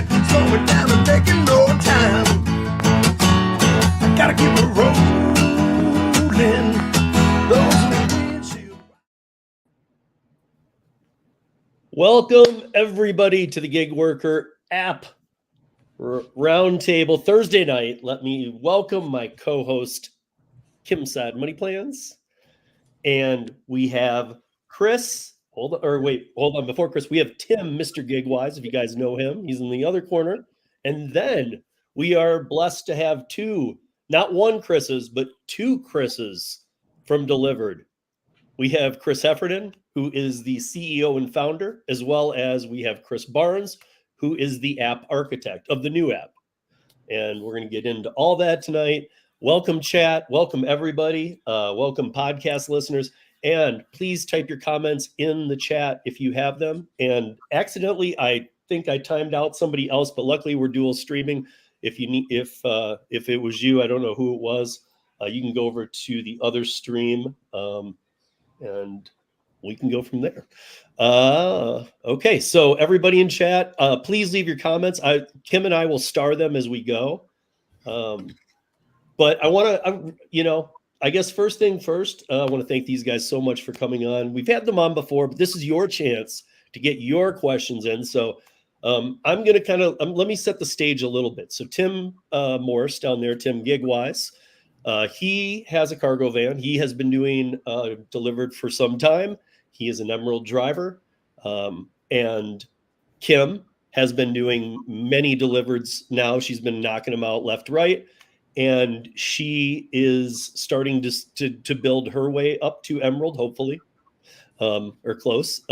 slowing down and taking no time. I gotta keep it rolling. Those windshield. Welcome everybody to the Gig Worker app Roundtable Thursday night. Let me welcome my co-host Kim Sad Money Plans, and we have Chris. Hold on. Before Chris, we have Tim, Mr. Gigwise. If you guys know him, he's in the other corner. And then we are blessed to have two, not one Chris's, but two Chris's from Dlivrd. We have Chris Heffernan, who is the CEO and founder, as well as we have Chris Barnes, who is the app architect of the new app. And we're going to get into all that tonight. Welcome, chat. Welcome, everybody. Welcome, podcast listeners. And please type your comments in the chat if you have them. And accidentally, I think I timed out somebody else, but luckily we're dual streaming. If it was you, I don't know who it was. You can go over to the other stream, and we can go from there. Okay, so everybody in chat, please leave your comments. Kim and I will star them as we go. But I guess first thing first, I want to thank these guys so much for coming on. We've had them on before, but this is your chance to get your questions in. So I'm going to let me set the stage a little bit. So Tim Morris down there, Tim Gigwise, he has a cargo van. He has been doing Dlivrd for some time. He is an Emerald driver. And Kim has been doing many Dlivrds now. She's been knocking them out left, right. And she is starting to build her way up to Emerald, hopefully, or close.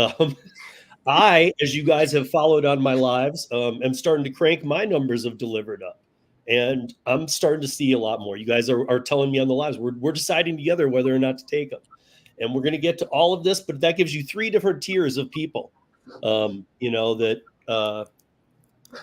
I, as you guys have followed on my lives, am starting to crank my numbers of Dlivrd up. And I'm starting to see a lot more. You guys are telling me on the lives. We're deciding together whether or not to take them. And we're going to get to all of this, but that gives you three different tiers of people, that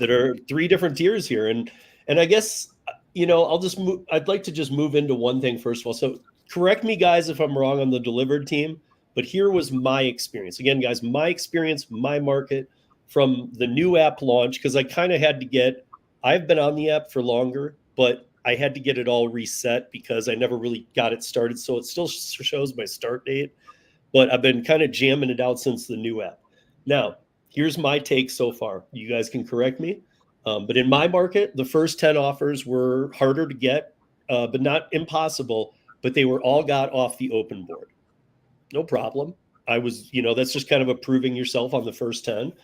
are three different tiers here. And I guess, I'd like to just move into one thing first of all. So correct me, guys, if I'm wrong on the Dlivrd team, but here was my experience. Again, guys, my experience, my market from the new app launch, because I kind of had to I've been on the app for longer, but I had to get it all reset because I never really got it started. So it still shows my start date, but I've been kind of jamming it out since the new app. Now, here's my take so far. You guys can correct me. But in my market, the first 10 offers were harder to get, but not impossible, but they were all got off the open board. No problem. I was, that's just kind of approving yourself on the first 10.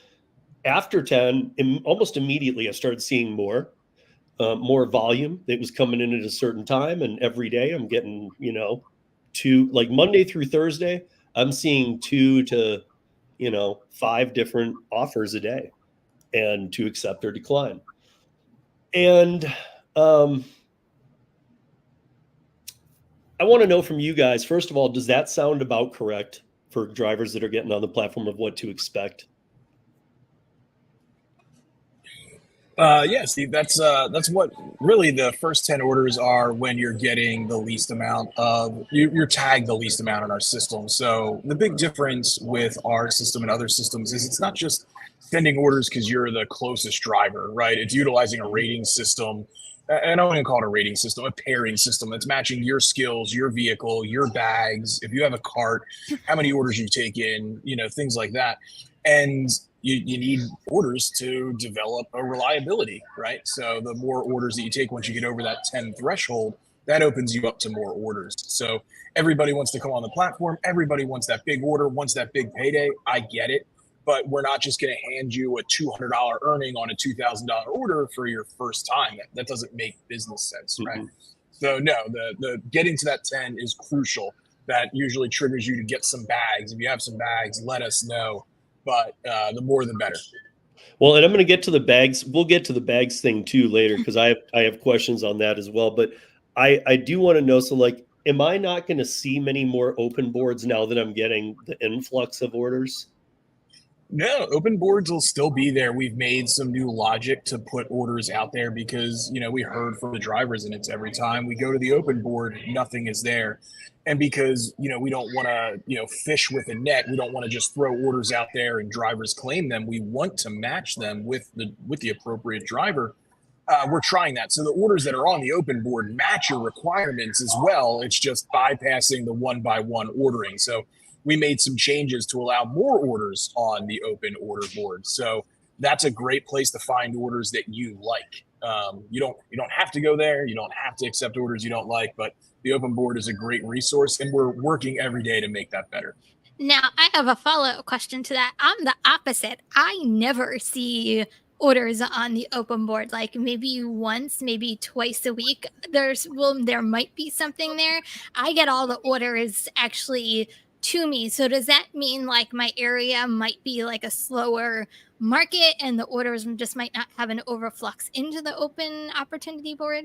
After 10, almost immediately, I started seeing more volume that was coming in at a certain time. And every day I'm getting, like Monday through Thursday, I'm seeing 2 to 5 different offers a day, and to accept or decline. And I want to know from you guys, first of all, does that sound about correct for drivers that are getting on the platform of what to expect? Yeah, Steve, that's what really the first 10 orders are when you're getting the least amount of, you're tagged the least amount in our system. So the big difference with our system and other systems is it's not just sending orders because you're the closest driver, right? It's utilizing a rating system, and I wouldn't call it a rating system, a pairing system that's matching your skills, your vehicle, your bags, if you have a cart, how many orders you've taken, things like that. And you need orders to develop a reliability, right? So the more orders that you take once you get over that 10 threshold, that opens you up to more orders. So everybody wants to come on the platform. Everybody wants that big order, wants that big payday. I get it. But we're not just going to hand you a $200 earning on a $2,000 order for your first time. That doesn't make business sense, right? Mm-hmm. So no, the getting to that 10 is crucial. That usually triggers you to get some bags. If you have some bags, let us know. But the more the better. Well, and I'm going to get to the bags. We'll get to the bags thing too later, because I have questions on that as well. But I do want to know, so like, am I not going to see many more open boards now that I'm getting the influx of orders? No, open boards will still be there. We've made some new logic to put orders out there because, we heard from the drivers and it's every time we go to the open board, nothing is there. And because, we don't want to, fish with a net, we don't want to just throw orders out there and drivers claim them. We want to match them with the appropriate driver. We're trying that. So the orders that are on the open board match your requirements as well. It's just bypassing the one by one ordering. So we made some changes to allow more orders on the open order board. So that's a great place to find orders that you like. You don't have to go there. You don't have to accept orders you don't like, but the open board is a great resource, and we're working every day to make that better. Now, I have a follow-up question to that. I'm the opposite. I never see orders on the open board, like maybe once, maybe twice a week. There might be something there. I get all the orders actually to me. So does that mean like my area might be like a slower market and the orders just might not have an overflux into the open opportunity board?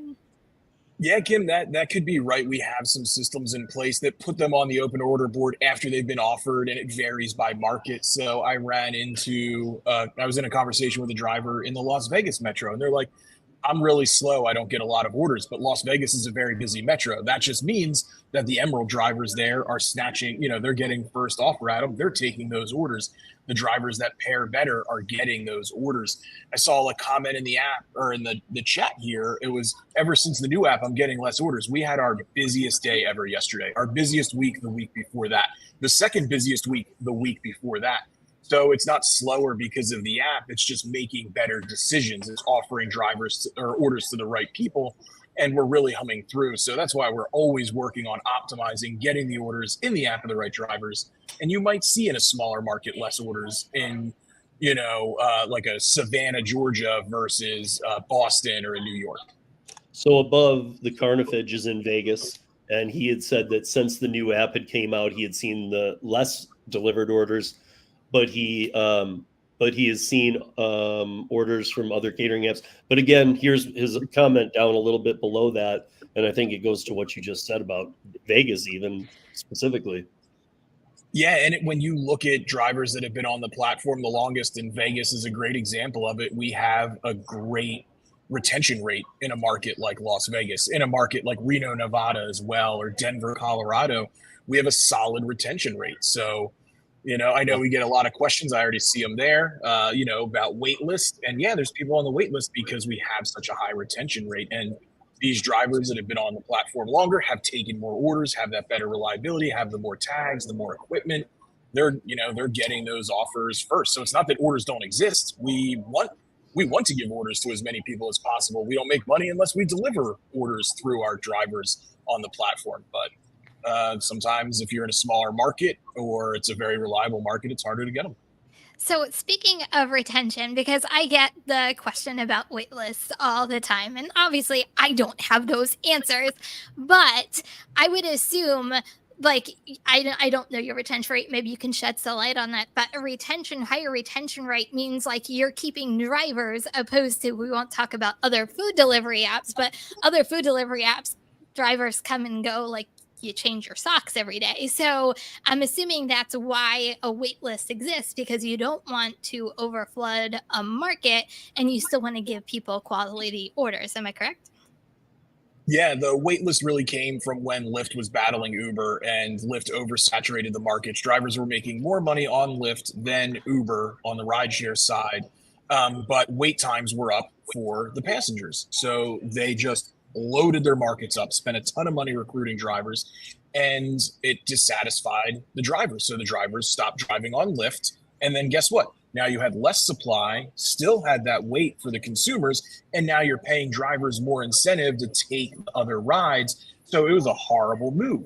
Yeah, Kim, that could be right. We have some systems in place that put them on the open order board after they've been offered, and it varies by market. So I was in a conversation with a driver in the Las Vegas metro, and they're like, I'm really slow. I don't get a lot of orders, but Las Vegas is a very busy metro. That just means that the Emerald drivers there are snatching, they're getting first offer at them. They're taking those orders. The drivers that pair better are getting those orders. I saw a comment in the app or in the chat here. It was, ever since the new app, I'm getting less orders. We had our busiest day ever yesterday, our busiest week the week before that, the second busiest week the week before that. So it's not slower because of the app. It's just making better decisions. It's offering or orders to the right people, and we're really humming through. So that's why we're always working on optimizing, getting the orders in the app of the right drivers. And you might see in a smaller market less orders in, like a Savannah, Georgia versus Boston or in New York. So above, the Carnifage is in Vegas, and he had said that since the new app had came out, he had seen the less delivered orders. But he has seen orders from other catering apps. But again, here's his comment down a little bit below that, and I think it goes to what you just said about Vegas, even specifically. Yeah, and when you look at drivers that have been on the platform the longest, and Vegas is a great example of it, we have a great retention rate in a market like Las Vegas, in a market like Reno, Nevada as well, or Denver, Colorado. We have a solid retention rate. So I know we get a lot of questions. I already see them there, about wait list. And yeah, there's people on the wait list because we have such a high retention rate. And these drivers that have been on the platform longer have taken more orders, have that better reliability, have the more tags, the more equipment. They're getting those offers first. So it's not that orders don't exist. We want to give orders to as many people as possible. We don't make money unless we deliver orders through our drivers on the platform. But sometimes if you're in a smaller market or it's a very reliable market, it's harder to get them. So speaking of retention, because I get the question about wait lists all the time, and obviously I don't have those answers, but I would assume, like, I don't know your retention rate. Maybe you can shed some light on that. But higher retention rate means like you're keeping drivers, opposed to, we won't talk about other food delivery apps, but other food delivery apps, drivers come and go, like you change your socks every day. So I'm assuming that's why a wait list exists, because you don't want to overflood a market and you still want to give people quality orders. Am I correct? Yeah, the wait list really came from when Lyft was battling Uber and Lyft oversaturated the markets. Drivers were making more money on Lyft than Uber on the rideshare side, but wait times were up for the passengers. So they just loaded their markets up, spent a ton of money recruiting drivers, and it dissatisfied the drivers. So the drivers stopped driving on Lyft. And then guess what? Now you had less supply, still had that wait for the consumers, and now you're paying drivers more incentive to take other rides. So it was a horrible move.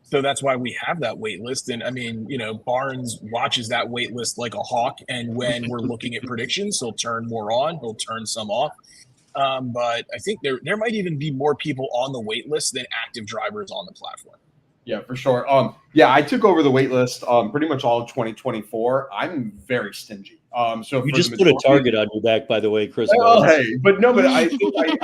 So that's why we have that wait list. And I mean, Barnes watches that wait list like a hawk. And when we're looking at predictions, he'll turn more on, he'll turn some off. But I think there might even be more people on the wait list than active drivers on the platform. Yeah, for sure. I took over the wait list pretty much all of 2024. I'm very stingy. So You for just the put a majority, target on your back, by the way, Chris. oh, hey, but no, but I think I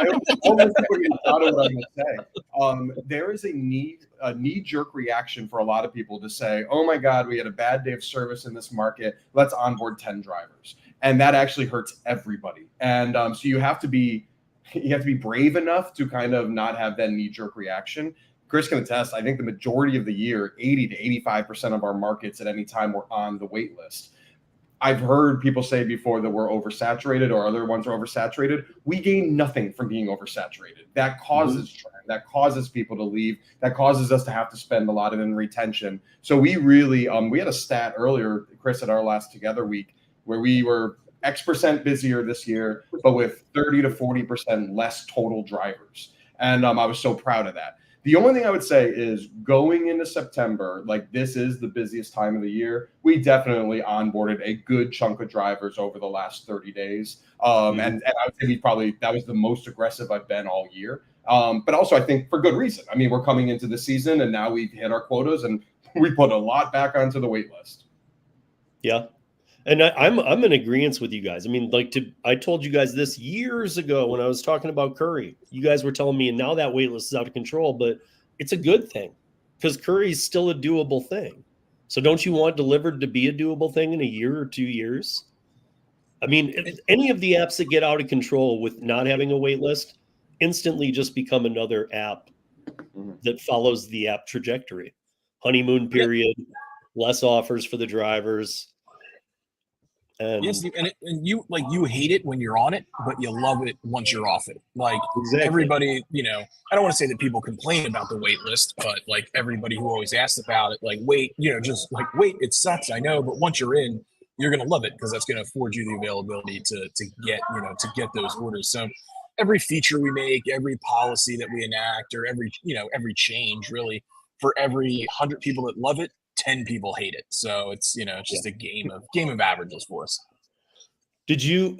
almost people get out of what I'm going to say. There is a knee-jerk reaction for a lot of people to say, "Oh my God, we had a bad day of service in this market. Let's onboard 10 drivers," and that actually hurts everybody. And so you have to be brave enough to kind of not have that knee-jerk reaction. Chris can attest. I think the majority of the year, 80 to 85% of our markets at any time were on the wait list. I've heard people say before that we're oversaturated or other ones are oversaturated. We gain nothing from being oversaturated. That causes trend, that causes people to leave, that causes us to have to spend a lot of in retention. So we really, we had a stat earlier, Chris, at our last Together week, where we were X% busier this year, but with 30 to 40% less total drivers. And I was so proud of that. The only thing I would say is going into September, like this is the busiest time of the year. We definitely onboarded a good chunk of drivers over the last 30 days. And I would say that was the most aggressive I've been all year. But also I think for good reason. I mean, we're coming into the season and now we've hit our quotas and we put a lot back onto the wait list. Yeah. And I'm in agreement with you guys. I mean, I told you guys this years ago when I was talking about Curry. You guys were telling me, and now that wait list is out of control, but it's a good thing because Curry is still a doable thing. So don't you want Dlivrd to be a doable thing in a year or 2 years? I mean, any of the apps that get out of control with not having a wait list instantly just become another app that follows the app trajectory. Honeymoon period, less offers for the drivers. And yes, and you hate it when you're on it, but you love it once you're off it. Like exactly. everybody, I don't want to say that people complain about the wait list, but like everybody who always asks about it, like wait, just like wait, it sucks, I know, but once you're in, you're gonna love it because that's gonna afford you the availability to get those orders. So every feature we make, every policy that we enact, or every change, really, for every 100 people that love it, 10 people hate it. So it's it's just a game of averages for us. Did you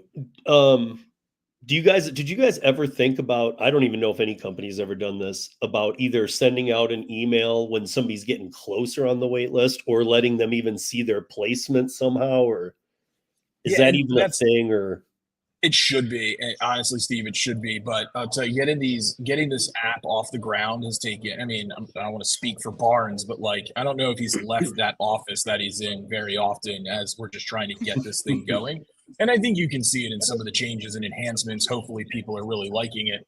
ever think about, I don't even know if any company's ever done this, about either sending out an email when somebody's getting closer on the wait list or letting them even see their placement somehow? Or is that even a thing? Or it should be, and honestly, Steve, it should be. But I'll tell you, getting this app off the ground has taken. I mean, I don't want to speak for Barnes, but like, I don't know if he's left that office that he's in very often as we're just trying to get this thing going. And I think you can see it in some of the changes and enhancements. Hopefully, people are really liking it.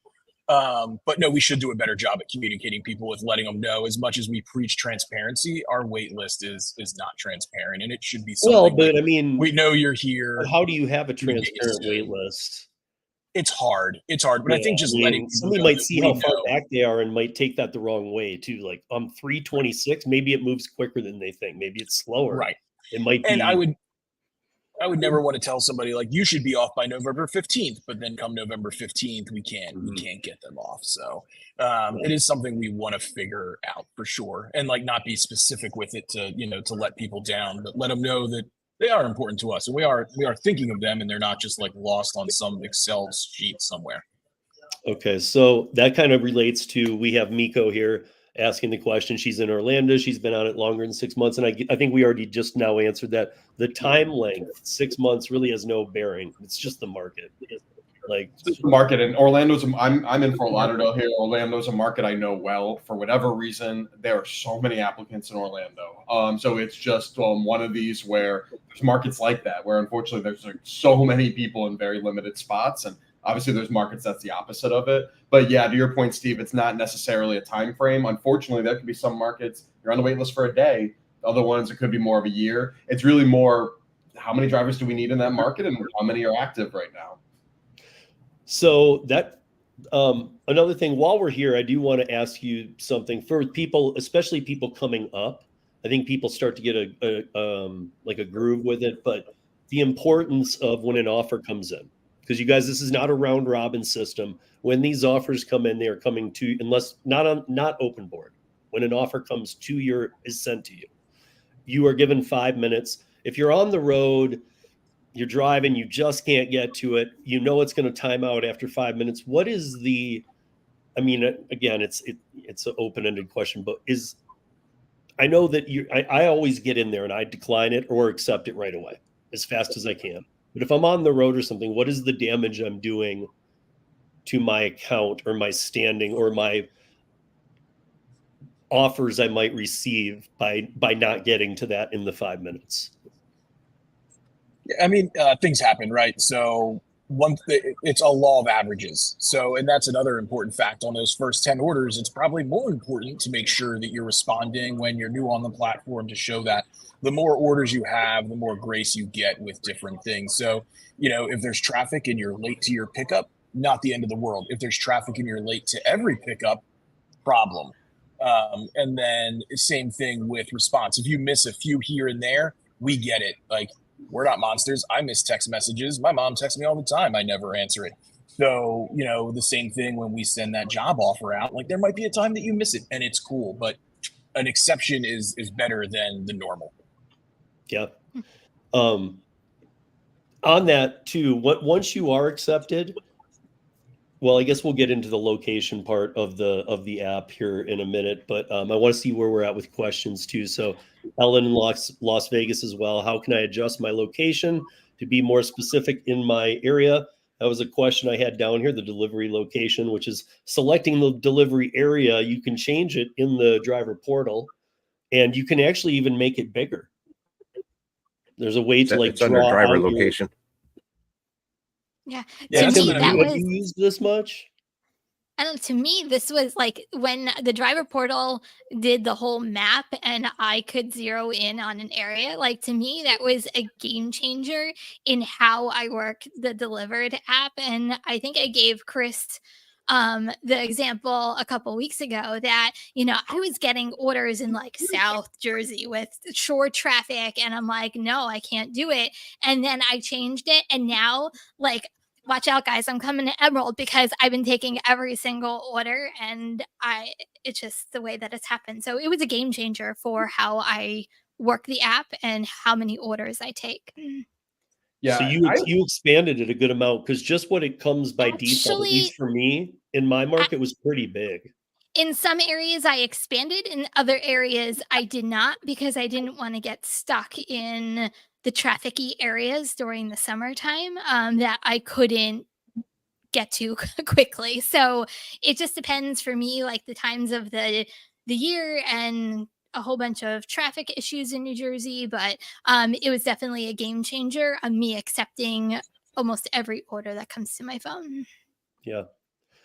But no, we should do a better job at communicating people with letting them know. As much as we preach transparency, our wait list is not transparent, and it should be something. Well, but I mean, we know you're here. How do you have a transparent wait list? It's hard, but I think just letting somebody might see how far back they are and might take that the wrong way too. Like 326, maybe it moves quicker than they think. Maybe it's slower. Right. It might be. And I would never want to tell somebody like you should be off by November 15th, but then come November 15th, we can't get them off. So it is something we want to figure out for sure, and like not be specific with it to let people down, but let them know that they are important to us, and we are thinking of them, and they're not just like lost on some Excel sheet somewhere. Okay, so that kind of relates to, we have Miko here asking the question. She's in Orlando. She's been on it longer than 6 months. And I think we already just now answered that. The time length, 6 months, really has no bearing. It's just the market. Like it's the market. And Orlando's, I'm in Fort Lauderdale here. Orlando's a market I know well. For whatever reason, there are so many applicants in Orlando. So it's just one of these where there's markets like that, where unfortunately there's like so many people in very limited spots. And obviously, there's markets that's the opposite of it. But yeah, to your point, Steve, it's not necessarily a time frame. Unfortunately, there could be some markets you're on the wait list for a day. Other ones, it could be more of a year. It's really more how many drivers do we need in that market and how many are active right now. So that another thing, while we're here, I do want to ask you something for people, especially people coming up. I think people start to get a groove with it, but the importance of when an offer comes in. Because you guys, this is not a round robin system. When these offers come in, they are coming to, unless not open board. When an offer comes to is sent to you, you are given 5 minutes. If you're on the road, you're driving, you just can't get to it. You know it's going to time out after 5 minutes. What is again, it's an open-ended question, but I know that I always get in there and I decline it or accept it right away as fast as I can. But if I'm on the road or something, what is the damage I'm doing to my account or my standing or my offers I might receive by not getting to that in the 5 minutes? I mean, things happen, right? So it's a law of averages. So, and that's another important fact on those first 10 orders. It's probably more important to make sure that you're responding when you're new on the platform, to show that the more orders you have, the more grace you get with different things. So, if there's traffic and you're late to your pickup, not the end of the world. If there's traffic and you're late to every pickup, problem. And then same thing with response. If you miss a few here and there, we get it. Like, we're not monsters. I miss text messages. My mom texts me all the time. I never answer it. So, the same thing when we send that job offer out, like there might be a time that you miss it and it's cool, but an exception is better than the normal. Yeah. On that too, once you are accepted, well, I guess we'll get into the location part of the app here in a minute, but I want to see where we're at with questions too. So Ellen in Las Vegas as well. How can I adjust my location to be more specific in my area? That was a question I had down here, the delivery location, which is selecting the delivery area. You can change it in the driver portal, and you can actually even make it bigger. There's a way to it's under driver location. Yeah. Yeah, To me, that have was. you used this much? I don't know, to me, this was like when the driver portal did the whole map and I could zero in on an area. Like, to me, that was a game changer in how I work the Dlivrd app. And I think I gave Chris the example a couple weeks ago that, I was getting orders in like South Jersey with shore traffic. And I'm like, no, I can't do it. And then I changed it. And now, like, watch out, guys, I'm coming to Emerald because I've been taking every single order, and it's just the way that it's happened. So it was a game changer for how I work the app and how many orders I take. Yeah, So you expanded it a good amount, because just what it comes by default, at least for me in my market, was pretty big. In some areas I expanded, in other areas I did not, because I didn't want to get stuck in the trafficy areas during the summertime that I couldn't get to quickly. So it just depends for me, like the times of the year and a whole bunch of traffic issues in New Jersey. But it was definitely a game changer on me accepting almost every order that comes to my phone. Yeah.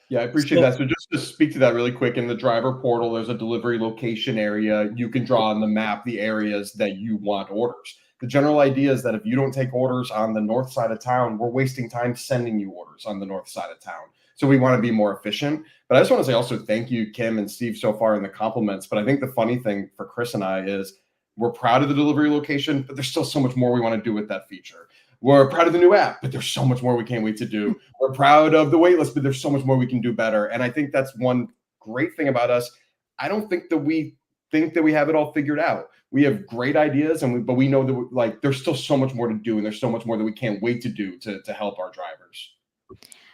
Yeah, I appreciate that. So just to speak to that really quick, in the driver portal, there's a delivery location area. You can draw on the map the areas that you want orders. The general idea is that if you don't take orders on the north side of town, we're wasting time sending you orders on the north side of town. So we want to be more efficient. But I just want to say also thank you, Kim and Steve, so far in the compliments. But I think the funny thing for Chris and I is we're proud of the delivery location, but there's still so much more we want to do with that feature. We're proud of the new app, but there's so much more we can't wait to do. We're proud of the waitlist, but there's so much more we can do better. And I think that's one great thing about us. I don't think that we have it all figured out. We have great ideas, but we know that there's still so much more to do, and there's so much more that we can't wait to do to help our drivers.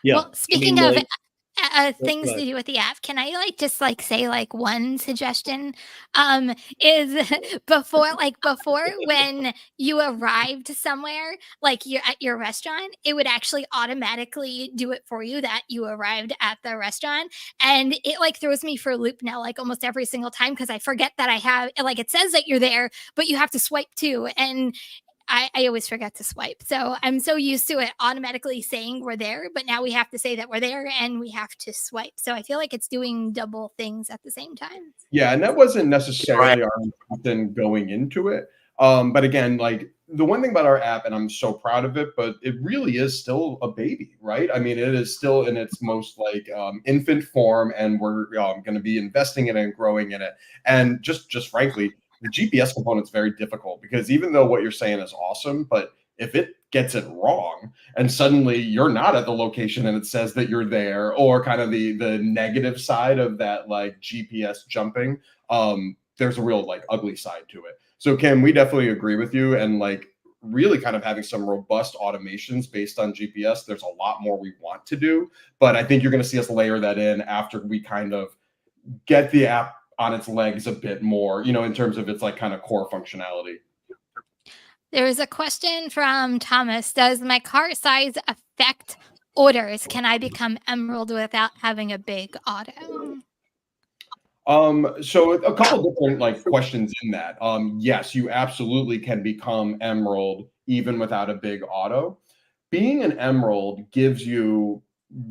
Yeah. Well, speaking of things to do with the app, can I just say one suggestion is before when you arrived somewhere, like you're at your restaurant, it would actually automatically do it for you that you arrived at the restaurant. And it throws me for a loop now, almost every single time, because I forget that I have it says that you're there, but you have to swipe too. And I always forget to swipe. So I'm so used to it automatically saying we're there, but now we have to say that we're there and we have to swipe. So I feel like it's doing double things at the same time. Yeah, and that wasn't necessarily our intention going into it. But again, the one thing about our app, and I'm so proud of it, but it really is still a baby, right? I mean, it is still in its most infant form, and we're going to be investing in it and growing in it. And just frankly, the GPS component is very difficult, because even though what you're saying is awesome, but if it gets it wrong and suddenly you're not at the location and it says that you're there, or kind of the negative side of that GPS jumping, there's a real ugly side to it. So Kim, we definitely agree with you, and really kind of having some robust automations based on GPS. There's a lot more we want to do, but I think you're going to see us layer that in after we kind of get the app on its legs a bit more, in terms of its kind of core functionality. There is a question from Thomas. Does my cart size affect orders? Can I become Emerald without having a big auto? So a couple different like questions in that. Yes, you absolutely can become Emerald even without a big auto. Being an Emerald gives you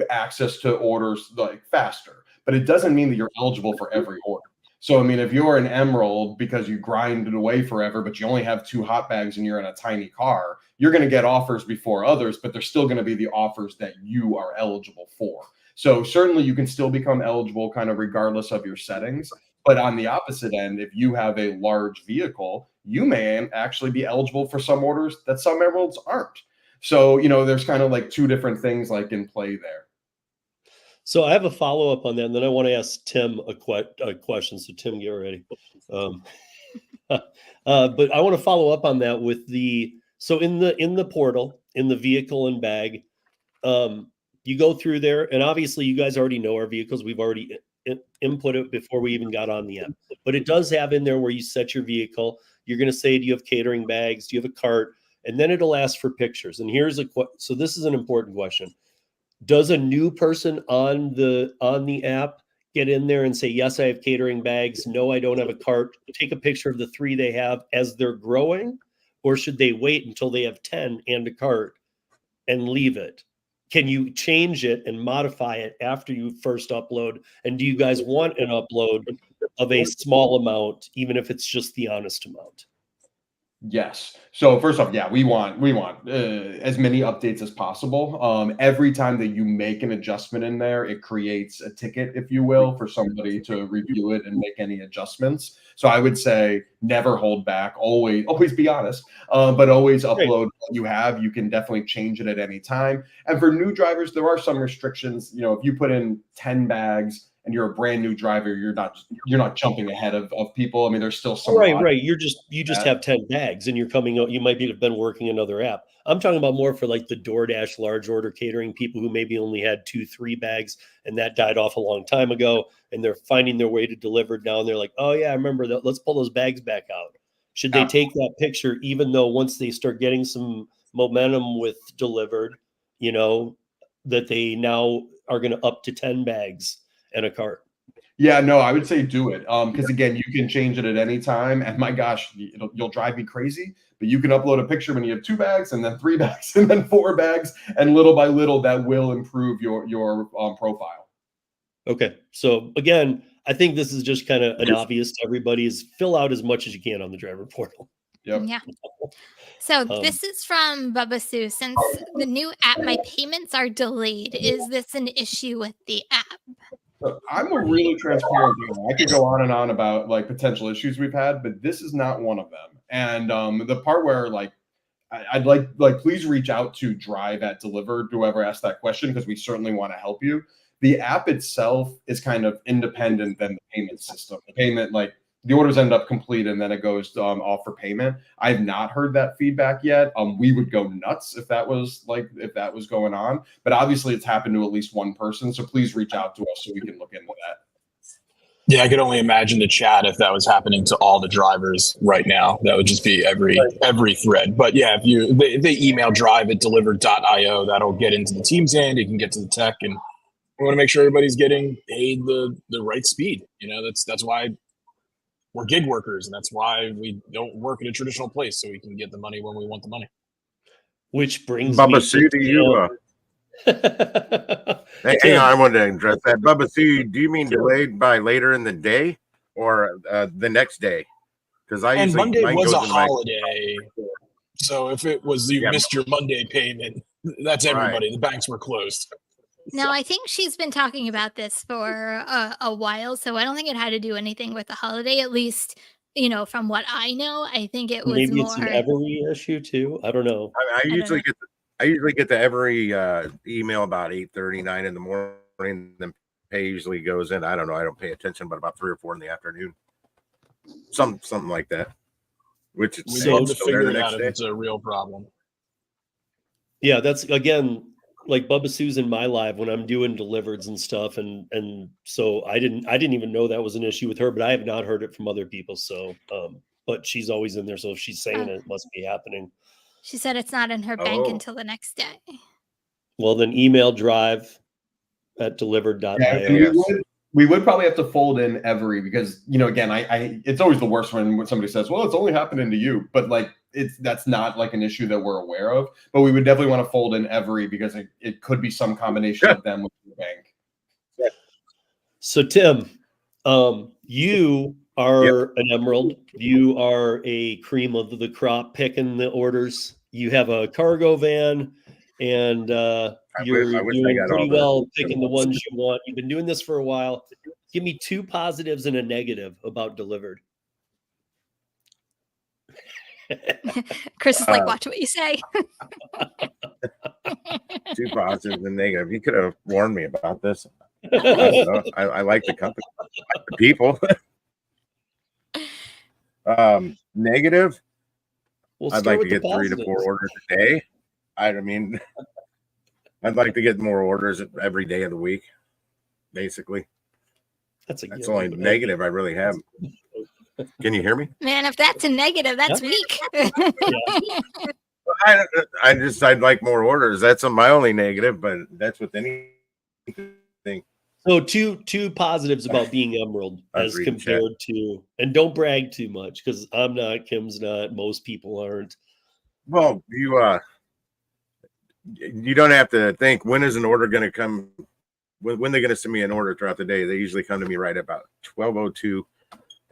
access to orders like faster, but it doesn't mean that you're eligible for every order. So I mean, if you're an Emerald because you grinded away forever, but you only have 2 hot bags and you're in a tiny car, you're going to get offers before others, but they're still going to be the offers that you are eligible for. So certainly you can still become eligible kind of regardless of your settings. But on the opposite end, if you have a large vehicle, you may actually be eligible for some orders that some Emeralds aren't. So, there's kind of like 2 different things like in play there. So I have a follow-up on that, and then I want to ask Tim a question. So Tim, get ready. But I want to follow up on that with so in the portal, in the vehicle and bag, you go through there, and obviously you guys already know our vehicles. We've already input it before we even got on the app. But it does have in there where you set your vehicle. You're going to say, do you have catering bags? Do you have a cart? And then it'll ask for pictures. And here's so this is an important question. Does a new person on the app get in there and say, yes, I have catering bags. No, I don't have a cart. Take a picture of the 3 they have as they're growing, or should they wait until they have 10 and a cart and leave it? Can you change it and modify it after you first upload? And do you guys want an upload of a small amount, even if it's just the honest amount? Yes. So first off, yeah, we want as many updates as possible. Every time that you make an adjustment in there, it creates a ticket, if you will, for somebody to review it and make any adjustments. So I would say never hold back. Always be honest, but always upload what you have. You can definitely change it at any time. And for new drivers, there are some restrictions. If you put in 10 bags and you're a brand new driver, you're not jumping ahead of people. I mean, there's still some right. You just have 10 bags and you're coming out. You might have been working another app. I'm talking about more for like the DoorDash large order catering people who maybe only had 2-3 bags and that died off a long time ago, and they're finding their way to Dlivrd now. And they're like, oh yeah, I remember that. Let's pull those bags back out. Should they take that picture, even though once they start getting some momentum with Dlivrd, that they now are going to up to 10 bags and a cart? Yeah, no, I would say do it. Because again, you can change it at any time. And my gosh, you'll drive me crazy. But you can upload a picture when you have 2 bags, and then 3 bags, and then 4 bags, and little by little, that will improve your profile. Okay, so again, I think this is just kind of an obvious to everybody: is fill out as much as you can on the driver portal. Yep. Yeah. So this is from Bubba Sue. Since the new app, my payments are delayed. Is this an issue with the app? I'm a really transparent guy. I could go on and on about like potential issues we've had, but this is not one of them. And the part where like I'd like please reach out to drive@Dlivrd, whoever asked that question, because we certainly want to help you. The app itself is kind of independent than the payment system. The payment, like the orders end up complete and then it goes off for payment. I've not heard that feedback yet. We would go nuts if that was going on, but obviously it's happened to at least one person. So please reach out to us so we can look into that. Yeah, I could only imagine the chat if that was happening to all the drivers right now. That would just be every thread. But yeah, if they email drive@dlivrd.io, that'll get into the team's end. It can get to the tech, and we want to make sure everybody's getting paid the right speed. That's why we're gig workers, and that's why we don't work at a traditional place, so we can get the money when we want the money. Which brings Bubba me Sue, do you? Hang on, I wanted to address that. Bubba Sue, do you mean delayed by later in the day or the next day? Because Monday was a holiday, so if it was you missed your Monday payment, that's everybody. Right. The banks were closed. No, I think she's been talking about this for a while, so I don't think it had to do anything with the holiday. At least, from what I know, I think it was maybe more. It's an every issue too. I don't know. I usually get the every email about 8:39 in the morning. Then pay usually goes in. I don't know. I don't pay attention, but about 3 or 4 in the afternoon, something like that. Which we need to figure it out if it's a real problem. Yeah, that's again. Like Bubba Sue's in my live when I'm doing Dlivrds and stuff, and so I didn't even know that was an issue with her, but I have not heard it from other people. So but she's always in there. So if she's saying Oh. it must be happening. She said it's not in her bank Oh. until the next day. Well, then email drive@dlivrd.io. Yeah, we would probably have to fold in every, because, you know, again, I it's always the worst when somebody says, well, it's only happening to you, but like that's not like an issue that we're aware of. But we would definitely want to fold in every, because it could be some combination of them with the bank. So Tim, you are an emerald. You are a cream of the crop picking the orders. You have a cargo van, and you're I wish I doing got pretty all the well picking the ones you want. You've been doing this for a while. Give me 2 positives and a negative about Dlivrd. Chris is like, watch what you say. 2 positives and negative. You could have warned me about this. I don't know. I like the company, I like the people. Negative. We'll I'd start like to with the get 3 to 4 positives. orders a day. I mean, I'd like to get more orders every day of the week, basically. That's the only negative I really have. Can you hear me? Man, if that's a negative, that's weak. I'd like more orders. That's my only negative, but that's with anything. So two positives about being emerald as compared to, and don't brag too much, because I'm not, Kim's not, most people aren't. Well, you don't have to think, when is an order going to come? When they're going to send me an order throughout the day? They usually come to me right about 12:02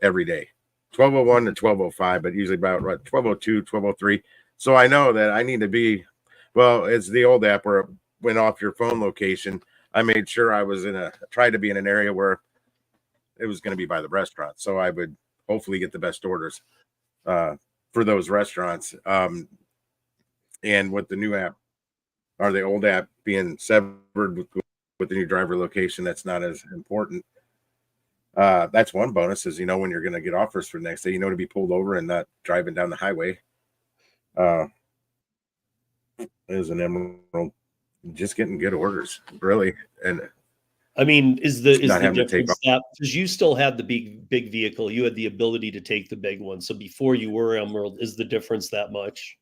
every day, 12:01 to 12:05, but usually about 12:02, 12:03. So I know that I need to be, well, it's the old app where it went off your phone location. I made sure I was tried to be in an area where it was going to be by the restaurant, so I would hopefully get the best orders for those restaurants. And with the new app, or the old app being severed with the new driver location, that's not as important. That's one bonus, is, when you're going to get offers for the next day, to be pulled over and not driving down the highway. As an emerald, just getting good orders, really. And I mean, is the difference that, because you still had the big vehicle, you had the ability to take the big one. So before you were emerald, is the difference that much?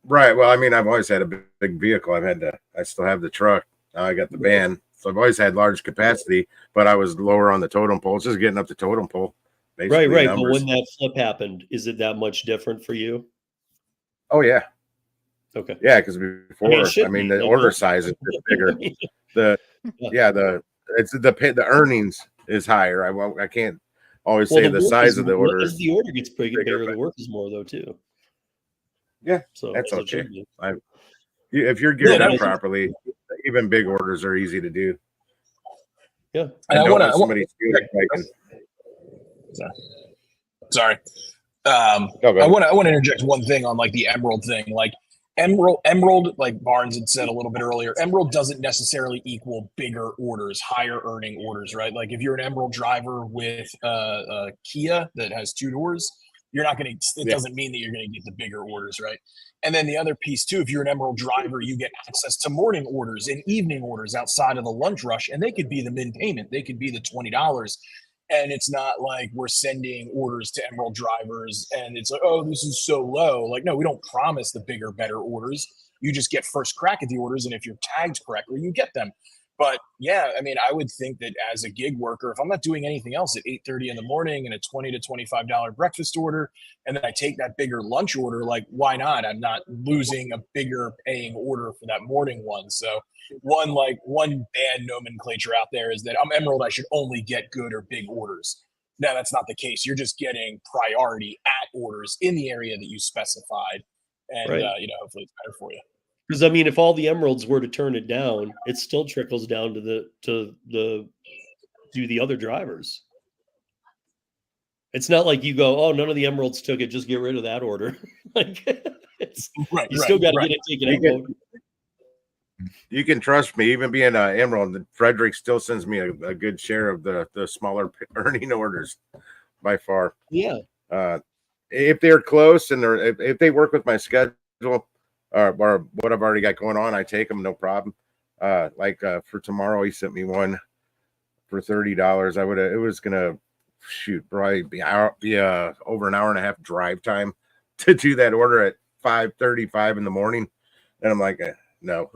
Right. Well, I mean, I've always had a big vehicle. I still have the truck. Now I got the van. So I've always had large capacity, but I was lower on the totem pole. It's just getting up the totem pole. Right. But when that flip happened, is it that much different for you? Oh, yeah. Okay. Yeah, because before, the order size is just bigger. The earnings is higher. I can't always say the size of the order. As the order gets bigger, the work is more, though, too. Yeah, so that's okay. If you're geared up properly, even big orders are easy to do. Yeah. And I want to. Sorry. I want to interject one thing on like the emerald thing. Like emerald, like Barnes had said a little bit earlier, emerald doesn't necessarily equal bigger orders, higher earning orders, right? Like if you're an emerald driver with a Kia that has 2 doors, you're not going to, it doesn't mean that you're going to get the bigger orders, right? And then the other piece too, if you're an emerald driver, you get access to morning orders and evening orders outside of the lunch rush, and they could be the min payment. They could be the $20. And it's not like we're sending orders to emerald drivers and it's like, oh, this is so low. Like, no, we don't promise the bigger, better orders. You just get first crack at the orders. And if you're tagged correctly, you get them. But yeah, I mean, I would think that as a gig worker, if I'm not doing anything else at 8:30 in the morning and a $20 to $25 breakfast order, and then I take that bigger lunch order, like, why not? I'm not losing a bigger paying order for that morning one. So one bad nomenclature out there is that I'm emerald, I should only get good or big orders. No, that's not the case. You're just getting priority at orders in the area that you specified. And, hopefully it's better for you. Because I mean, if all the emeralds were to turn it down, it still trickles down to the other drivers. It's not like you go, oh, none of the emeralds took it, just get rid of that order. Like you still got to get it taken out. You can trust me, even being an emerald, Frederick still sends me a good share of the smaller earning orders by far. Yeah. If they're close and if they work with my schedule, or what I've already got going on, I take them, no problem. For tomorrow, he sent me one for $30. It was gonna shoot, probably be over an hour and a half drive time to do that order at 5:35 in the morning. And I'm like, no,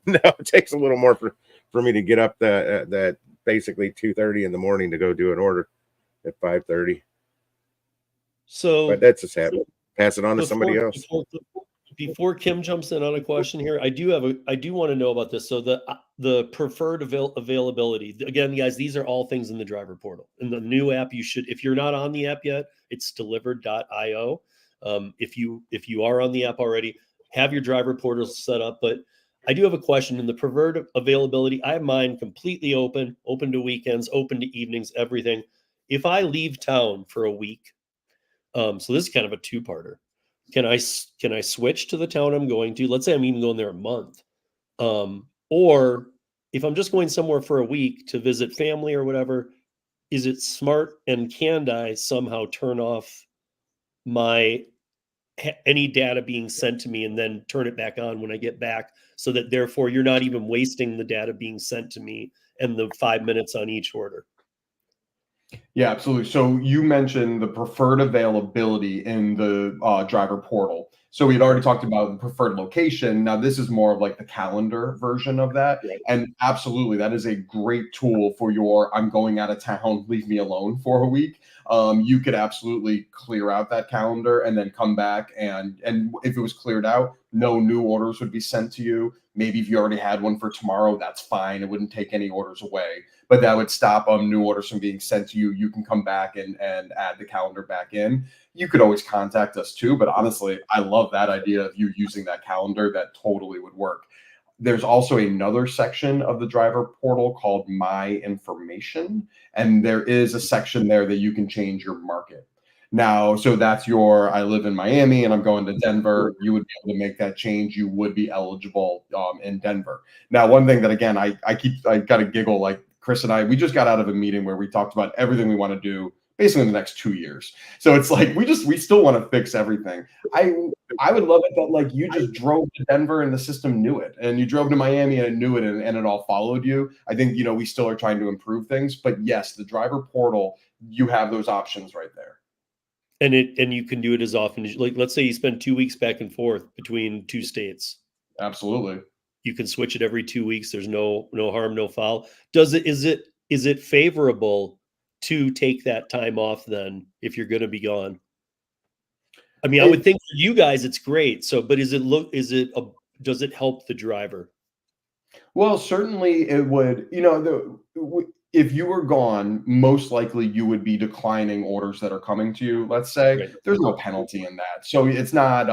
no, it takes a little more for me to get up that basically 2:30 in the morning to go do an order at 5:30. So, but that's a sad one. Pass it on to somebody else. Before Kim jumps in on a question here, I do want to know about this. So the preferred availability. Again, guys, these are all things in the driver portal. In the new app, you should, if you're not on the app yet, it's dlivrd.io. If you are on the app already, have your driver portal set up. But I do have a question. In the preferred availability, I have mine completely open to weekends, open to evenings, everything. If I leave town for a week, so this is kind of a two-parter. Can I switch to the town I'm going to? Let's say I'm even going there a month. Or if I'm just going somewhere for a week to visit family or whatever, is it smart and can I somehow turn off any data being sent to me and then turn it back on when I get back, so that therefore you're not even wasting the data being sent to me and the 5 minutes on each order? Yeah, absolutely. So you mentioned the preferred availability in the driver portal. So we'd already talked about the preferred location. Now this is more of like the calendar version of that. Right. And absolutely, that is a great tool for your I'm going out of town, leave me alone for a week. You could absolutely clear out that calendar and then come back, and if it was cleared out, no new orders would be sent to you. Maybe if you already had one for tomorrow, that's fine. It wouldn't take any orders away, but that would stop new orders from being sent to you. You can come back and add the calendar back in. You could always contact us too, but honestly, I love that idea of you using that calendar. That totally would work. There's also another section of the driver portal called My Information, and there is a section there that you can change your market. Now, so that's I live in Miami and I'm going to Denver. You would be able to make that change. You would be eligible in Denver. Now, one thing that, again, I got to giggle, like Chris and we just got out of a meeting where we talked about everything we want to do basically in the next 2 years. So it's like, we still want to fix everything. I would love it that like you just drove to Denver and the system knew it, and you drove to Miami and it knew it, and it all followed you. I think, we still are trying to improve things, but yes, the driver portal, you have those options right there. And you can do it as often as, like, let's say you spend 2 weeks back and forth between two states. Absolutely. You can switch it every 2 weeks. There's no harm, no foul. Is it favorable to take that time off then if you're going to be gone? I mean, I would think for you guys it's great. So, but does it help the driver? Well, certainly it would. If you were gone, most likely you would be declining orders that are coming to you. Let's say Right. There's no penalty in that, so it's not.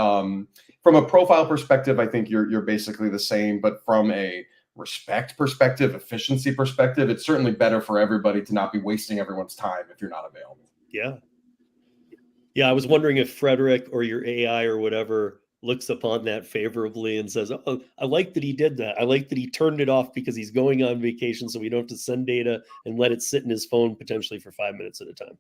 From a profile perspective, I think you're basically the same. But from a respect perspective, efficiency perspective, it's certainly better for everybody to not be wasting everyone's time if you're not available. Yeah. Yeah, I was wondering if Frederick or your AI or whatever looks upon that favorably and says, "Oh, I like that he did that. I like that he turned it off because he's going on vacation, so we don't have to send data and let it sit in his phone potentially for 5 minutes at a time."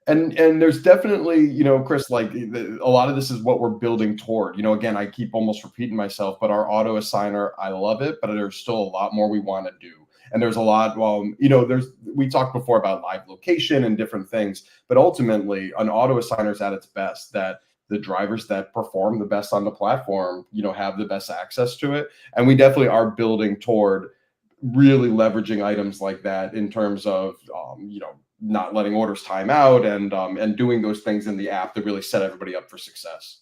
And there's definitely, Chris, like a lot of this is what we're building toward. Again, I keep almost repeating myself, but our auto assigner, I love it, but there's still a lot more we want to do. And there's a lot, we talked before about live location and different things, but ultimately an auto assigner is at its best, that the drivers that perform the best on the platform, have the best access to it. And we definitely are building toward really leveraging items like that in terms of, not letting orders time out and doing those things in the app to really set everybody up for success.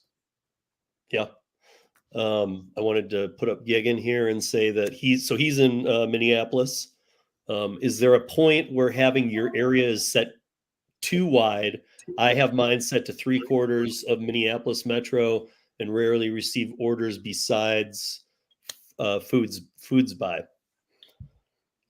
Yeah. I wanted to put up Gig in here and say that he's in Minneapolis. Is there a point where having your area is set too wide? I have mine set to 3/4 of Minneapolis Metro and rarely receive orders besides foods by.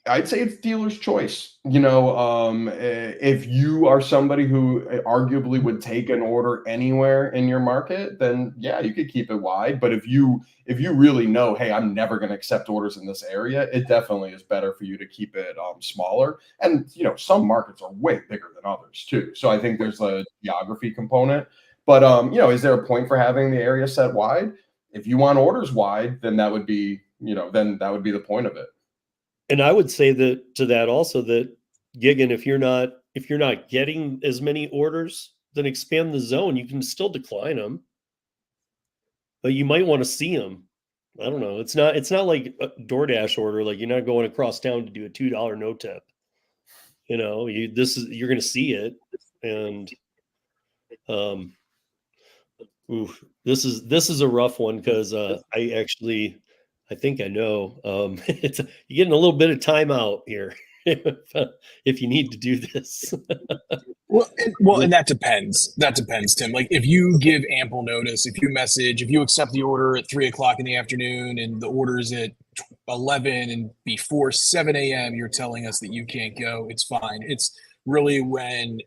I'd say it's dealer's choice. If you are somebody who arguably would take an order anywhere in your market, then yeah, you could keep it wide. But if you really know, hey, I'm never going to accept orders in this area, it definitely is better for you to keep it smaller. And some markets are way bigger than others too. So I think there's a geography component. But is there a point for having the area set wide? If you want orders wide, then that would be the point of it. And I would say that to that also that, Gigan, if you're not if you're not getting as many orders, then expand the zone. You can still decline them, but you might want to see them. I don't know. It's not like a DoorDash order. Like, you're not going across town to do a $2 no tip. You know, you're going to see it. And, this is a rough one, because I think I know, you're getting a little bit of timeout here if you need to do this. And that depends. That depends, Tim. Like, if you give ample notice, if you accept the order at 3:00 in the afternoon and the order's at 11 and before 7 a.m., you're telling us that you can't go, it's fine. It's really when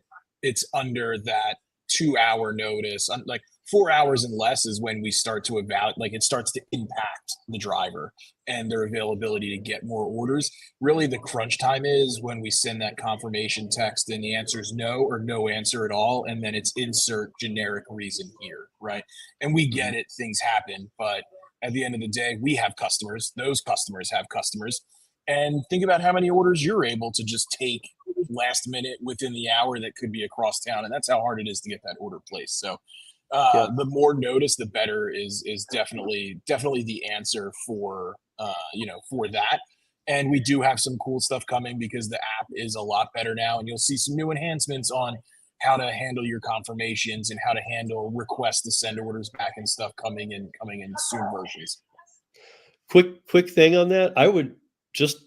it's under that 2-hour notice, like 4 hours and less, is when we start to evaluate, like, it starts to impact the driver and their availability to get more orders. Really, the crunch time is when we send that confirmation text and the answer is no, or no answer at all, and then it's insert generic reason here, right? And we get it, things happen, but at the end of the day, we have customers, those customers have customers, and think about how many orders you're able to just take last minute within the hour that could be across town, and that's how hard it is to get that order placed. So the more notice, the better is definitely the answer for for that. And we do have some cool stuff coming, because the app is a lot better now, and you'll see some new enhancements on how to handle your confirmations and how to handle requests to send orders back and stuff coming in soon versions. Quick thing on that. I would just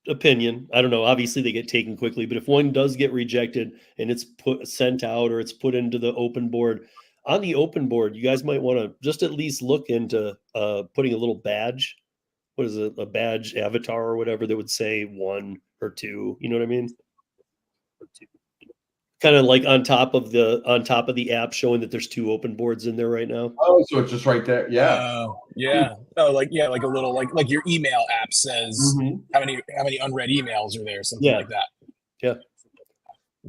opinion. I don't know. Obviously they get taken quickly, but if one does get rejected and it's sent out, or it's put into the open board, on the open board, you guys might want to just at least look into putting a little badge. What is it? A badge avatar or whatever that would say 1 or 2. You know what I mean? Kind of like on top of the app, showing that there's 2 open boards in there right now. Oh, so it's just right there. Yeah. Yeah. Oh, like a little, like your email app says how many unread emails are there, something like that. Yeah.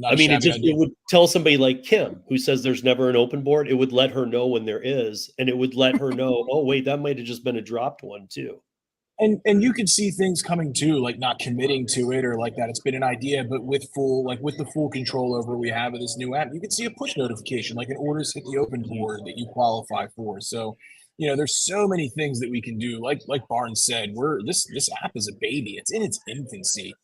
I mean, it would tell somebody like Kim, who says there's never an open board, it would let her know when there is, and it would let her know, oh wait, that might have just been a dropped one too. And you can see things coming too, like not committing to it, or like that it's been an idea, but with the full control over we have of this new app, you can see a push notification, like an orders hit the open board that you qualify for. So, there's so many things that we can do. Like Barnes said, this app is a baby. It's in its infancy.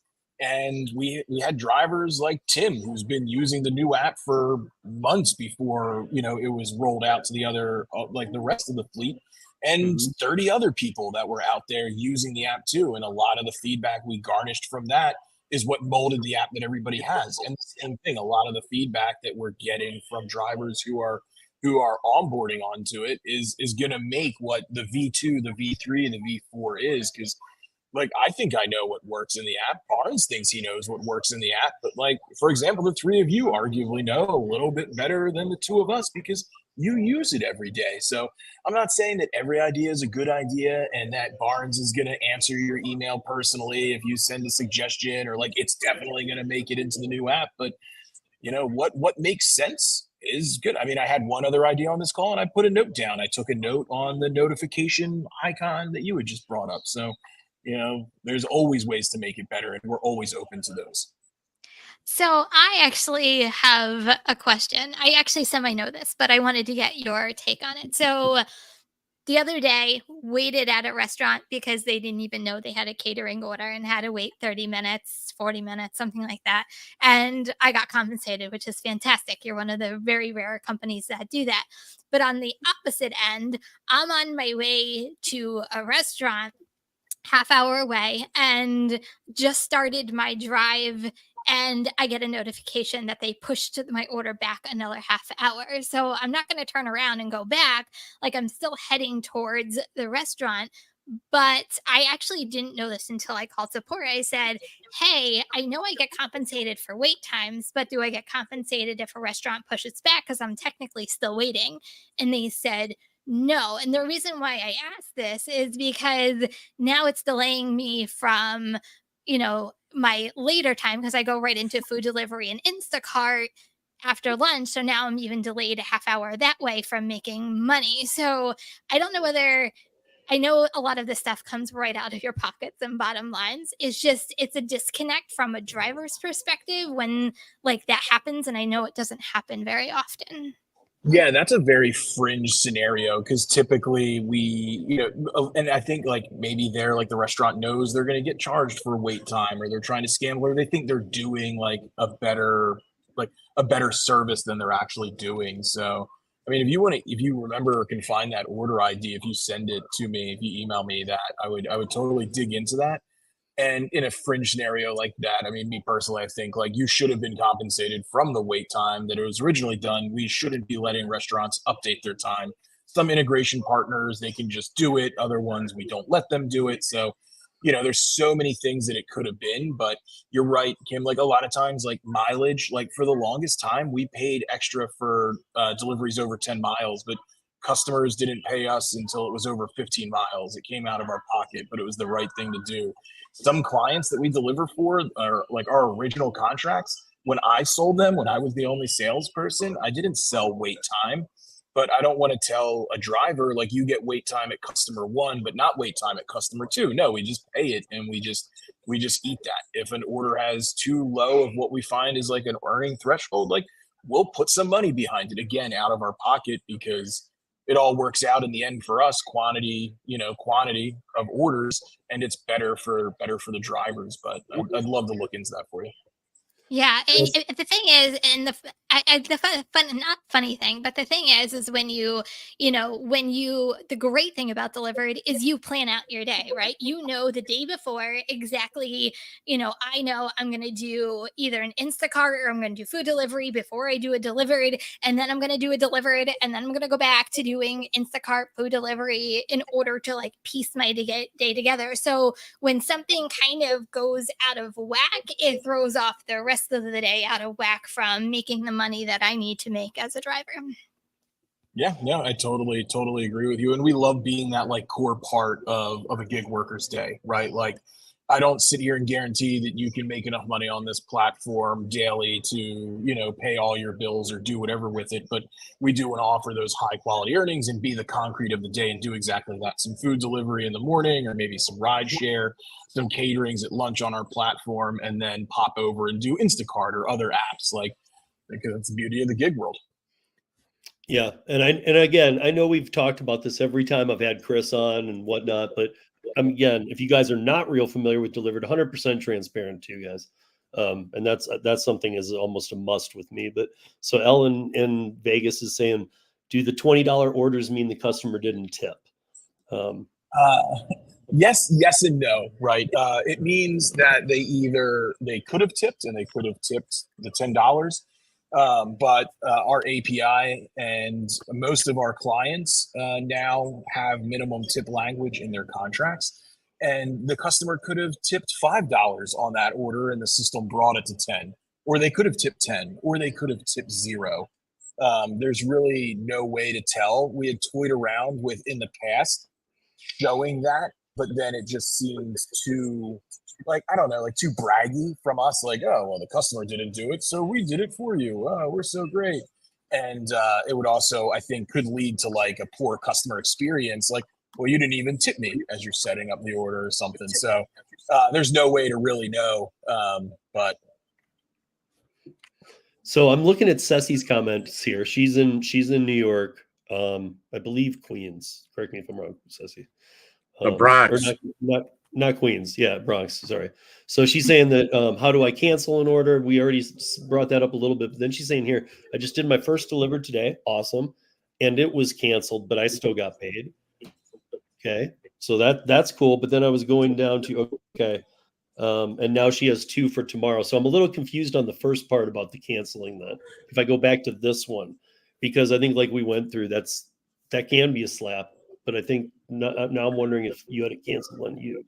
And we had drivers like Tim, who's been using the new app for months before, it was rolled out to the other, like the rest of the fleet. And 30 other people that were out there using the app too. And a lot of the feedback we garnished from that is what molded the app that everybody has. And the same thing, a lot of the feedback that we're getting from drivers who are onboarding onto it is going to make what the V2, the V3, and the V4 is. Because, like, I think I know what works in the app. Barnes thinks he knows what works in the app. But, like, for example, the 3 of you arguably know a little bit better than the 2 of us, because you use it every day. So I'm not saying that every idea is a good idea and that Barnes is going to answer your email personally if you send a suggestion, or like it's definitely going to make it into the new app. But what makes sense is good. I mean, I had one other idea on this call and I put a note down. I took a note on the notification icon that you had just brought up. So, there's always ways to make it better, and we're always open to those. So I actually have a question. I actually semi-know this, but I wanted to get your take on it. So the other day, waited at a restaurant because they didn't even know they had a catering order and had to wait 30 minutes, 40 minutes, something like that. And I got compensated, which is fantastic. You're one of the very rare companies that do that. But on the opposite end, I'm on my way to a restaurant half hour away and just started my drive, and I get a notification that they pushed my order back another half hour. So I'm not going to turn around and go back. Like, I'm still heading towards the restaurant. But I actually didn't know this until I called support. I said, hey, I know I get compensated for wait times, but do I get compensated if a restaurant pushes back? Because I'm technically still waiting. And they said, no. And the reason why I asked this is because now it's delaying me from, my later time, because I go right into food delivery and Instacart after lunch. So now I'm even delayed a half hour that way from making money. So I don't know whether I know a lot of this stuff comes right out of your pockets and bottom lines. It's a disconnect from a driver's perspective when like that happens. And I know it doesn't happen very often. Yeah, that's a very fringe scenario because typically and I think like maybe like the restaurant knows they're going to get charged for wait time, or they're trying to scam, or they think they're doing like a better service than they're actually doing. So, I mean, if you remember or can find that order ID, if you send it to me, if you email me that, I would totally dig into that. And in a fringe scenario like that, I mean, me personally, I think like you should have been compensated from the wait time that it was originally done. We shouldn't be letting restaurants update their time. Some integration partners, they can just do it. Other ones, we don't let them do it. So, there's so many things that it could have been, but you're right, Kim. Like a lot of times, like mileage, like for the longest time, we paid extra for deliveries over 10 miles, but customers didn't pay us until it was over 15 miles. It came out of our pocket, but it was the right thing to do. Some clients that we deliver for are like our original contracts. When I sold them, when I was the only salesperson, I didn't sell wait time, but I don't want to tell a driver like you get wait time at customer 1, but not wait time at customer 2. No, we just pay it and we just eat that. If an order has too low of what we find is like an earning threshold, like we'll put some money behind it again out of our pocket because it all works out in the end for us, quantity of orders, and it's better for the drivers. But I'd love to look into that for you. Yeah, the thing is, and not funny thing, but the thing is when the great thing about Dlivrd is you plan out your day, right? The day before exactly, I know I'm going to do either an Instacart or I'm going to do food delivery before I do a Dlivrd, and then I'm going to do a Dlivrd, and then I'm going to go back to doing Instacart food delivery in order to like piece my day together. So when something kind of goes out of whack, it throws off the rest of the day out of whack from making the money that I need to make as a driver. Yeah, no, I totally agree with you. And we love being that like core part of a gig worker's day, right? Like I don't sit here and guarantee that you can make enough money on this platform daily to, pay all your bills or do whatever with it. But we do want to offer those high quality earnings and be the concrete of the day and do exactly that. Some food delivery in the morning, or maybe some Rideshare, some caterings at lunch on our platform, and then pop over and do Instacart or other apps. Like, because that's the beauty of the gig world. Yeah. And again, I know we've talked about this every time I've had Chris on and whatnot, but again, if you guys are not real familiar with Dlivrd, 100% transparent to you guys. And that's something is almost a must with me. But so Ellen in Vegas is saying, do the $20 orders mean the customer didn't tip? Yes and no, right? It means that they could have tipped and they could have tipped the $10. But our API and most of our clients now have minimum tip language in their contracts. And the customer could have tipped $5 on that order and the system brought it to 10, or they could have tipped 10, or they could have tipped 0. There's really no way to tell. We had toyed around with in the past showing that, but then it just seems too, like, I don't know, like too braggy from us. Like, oh, well, the customer didn't do it, so we did it for you. Oh, we're so great. And it would also, I think, could lead to like a poor customer experience. Like, well, you didn't even tip me as you're setting up the order or something. So there's no way to really know. But so I'm looking at Ceci's comments here. She's in New York. I believe Queens. Correct me if I'm wrong, Ceci. Bronx. Or not Queens. Yeah, Bronx. Sorry. So she's saying that how do I cancel an order? We already brought that up a little bit. But then she's saying here, I just did my first Dlivrd today. Awesome. And it was canceled, but I still got paid. Okay. So that's cool. But then I was going down to, okay. And now she has 2 for tomorrow. So I'm a little confused on the first part about the canceling that. If I go back to this one, because I think like we went through, that can be a slap. But I think now I'm wondering if you had it canceled on you.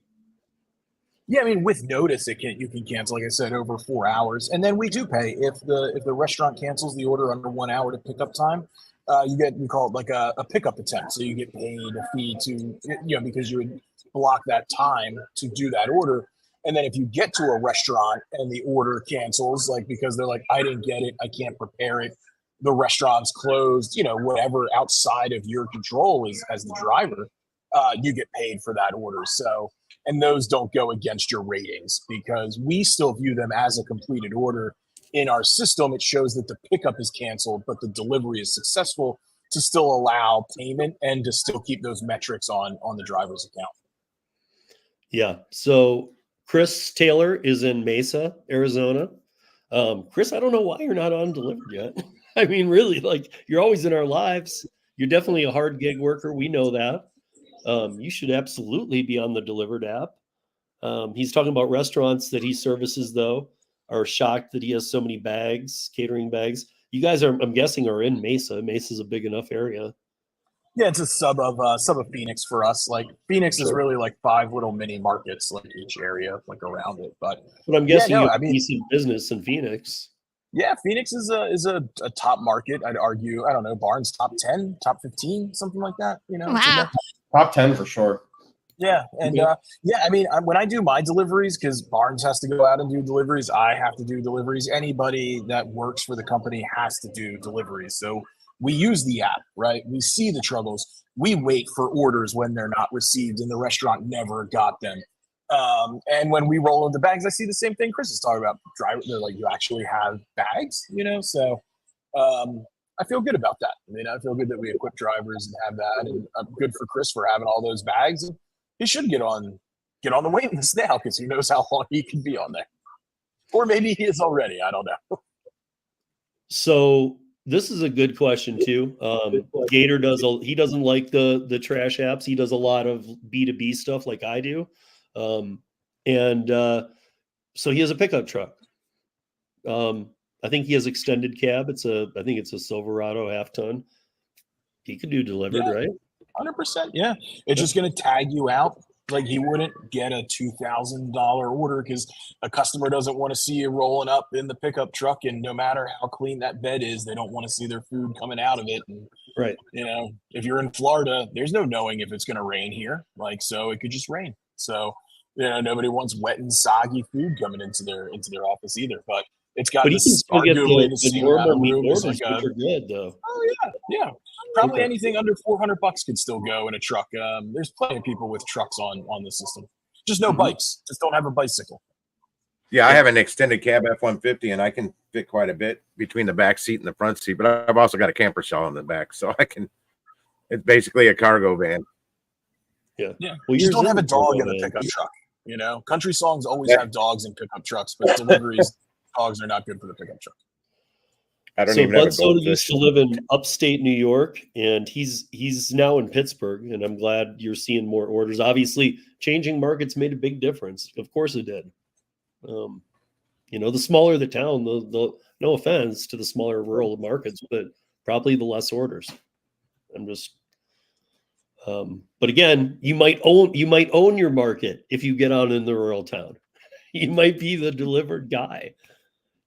yeah, I mean, with notice, you can cancel, like I said, over 4 hours, and then we do pay if the restaurant cancels the order under 1 hour to pickup time. We call it like a pickup attempt, so you get paid a fee to because you would block that time to do that order. And then if you get to a restaurant and the order cancels, like because they're like, I didn't get it, I can't prepare it, the restaurant's closed, whatever outside of your control as the driver, you get paid for that order. So, and those don't go against your ratings because we still view them as a completed order. In our system, it shows that the pickup is canceled, but the delivery is successful to still allow payment and to still keep those metrics on the driver's account. Yeah. So Chris Taylor is in Mesa, Arizona. Chris, I don't know why you're not on Dlivrd yet. I mean, really, like, you're always in our lives. You're definitely a hard gig worker. We know that. You should absolutely be on the Dlivrd app. He's talking about restaurants that he services, though, are shocked that he has so many bags, catering bags. You guys are, I'm guessing, are in Mesa. Mesa's a big enough area. Yeah, it's a sub of Phoenix for us. Like Phoenix is really like 5 little mini markets, like each area, like around it. But I'm guessing no, you have decent business in Phoenix. Yeah, Phoenix is a top market. I'd argue. I don't know, Barnes top 10, top 15, something like that. You know, Wow. Top 10 for sure. Yeah, and I mean, when I do my deliveries, because Barnes has to go out and do deliveries, I have to do deliveries. Anybody that works for the company has to do deliveries. So we use the app, right? We see the troubles. We wait for orders when they're not received, and the restaurant never got them. And when we roll in the bags, I see the same thing Chris is talking about. They're like, you actually have bags, you know? So I feel good about that. I mean, I feel good that we equip drivers and have that, and I'm good for Chris for having all those bags. And he should get on the waiting list now because he knows how long he can be on there. Or maybe he is already. I don't know. So this is a good question too. Gator he doesn't like the trash apps. He does a lot of B2B stuff like I do. So he has a pickup truck. I think he has extended cab. I think it's a Silverado half ton. He could do Dlivrd, right? 100%. Yeah. It's just going to tag you out. Like he wouldn't get a $2,000 order because a customer doesn't want to see you rolling up in the pickup truck. And no matter how clean that bed is, they don't want to see their food coming out of it. And, right. You know, if you're in Florida, there's no knowing if it's going to rain here. Like, so it could just rain. So, you know, nobody wants wet and soggy food coming into their office either. But it's got this arguably the same amount of room as like which are good though. Oh yeah. Probably anything under $400 could still go in a truck. There's plenty of people with trucks on the system. Just no bikes. Just don't have a bicycle. Yeah, I have an extended cab F-150, and I can fit quite a bit between the back seat and the front seat. But I've also got a camper shell on the back, so I can. It's basically a cargo van. Yeah. Well, you just don't have a dog in a pickup truck. You know, country songs always have dogs in pickup trucks, but deliveries, dogs are not good for the pickup truck. I don't so even Bud Soda used to live in upstate New York, and he's now in Pittsburgh, and I'm glad you're seeing more orders. Obviously, changing markets made a big difference. Of course it did. You know, the smaller the town, the no offense to the smaller rural markets, but probably the less orders. I'm just but again, you might own your market if you get out in the rural town. You might be the Dlivrd guy.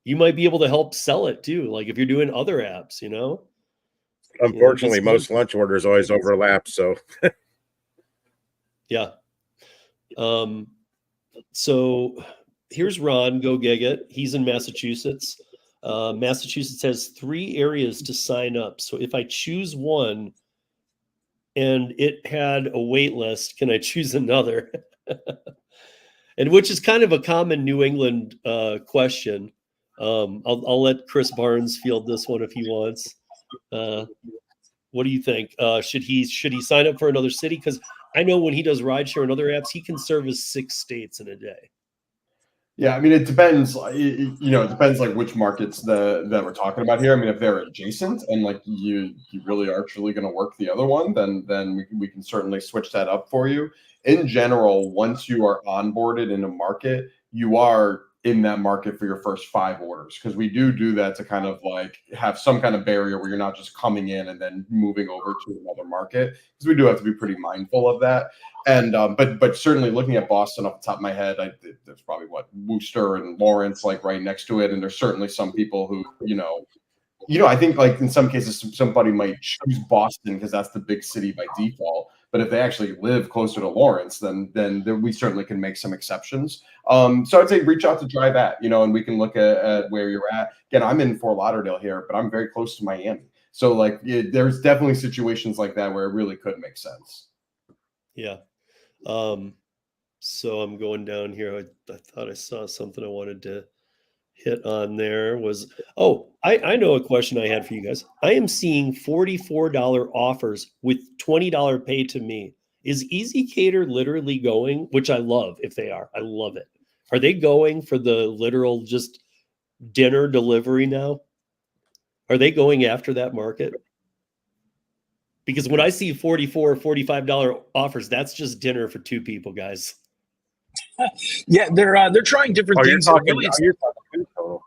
You might be able to help sell it too. Like if you're doing other apps, you know. Unfortunately, most lunch orders always overlap. So yeah. So here's Ron, go gig it. He's in Massachusetts. Massachusetts has 3 areas to sign up. So if I choose one and it had a wait list, can I choose another? And which is kind of a common New England question. I'll let Chris Barnes field this one if he wants. What do you think? Should he sign up for another city? Because I know when he does Rideshare and other apps, he can service 6 states in a day. Yeah, I mean, it depends. It depends like which markets that we're talking about here. I mean, if they're adjacent and like you really are truly going to work the other one, then we can certainly switch that up for you. In general, once you are onboarded in a market, you are in that market for your first 5 orders, because we do that to kind of like have some kind of barrier where you're not just coming in and then moving over to another market, because we do have to be pretty mindful of that. And but certainly looking at Boston off the top of my head, there's probably Worcester and Lawrence like right next to it, and there's certainly some people who I think like in some cases somebody might choose Boston because that's the big city by default. But if they actually live closer to Lawrence, then we certainly can make some exceptions. So I'd say reach out to Drive At, and we can look at where you're at. Again, I'm in Fort Lauderdale here, but I'm very close to Miami. So like there's definitely situations like that where it really could make sense. Yeah. So I'm going down here. I thought I saw something I wanted to hit on there was, I know a question I had for you guys. I am seeing $44 offers with $20 pay to me. Is Easy Cater literally going, which I love if they are, I love it. Are they going for the literal just dinner delivery now? Are they going after that market? Because when I see $44 or $45 offers, that's just dinner for two people, guys. Yeah, they're trying different Oh, you're things. talking, Really, you're talking food total.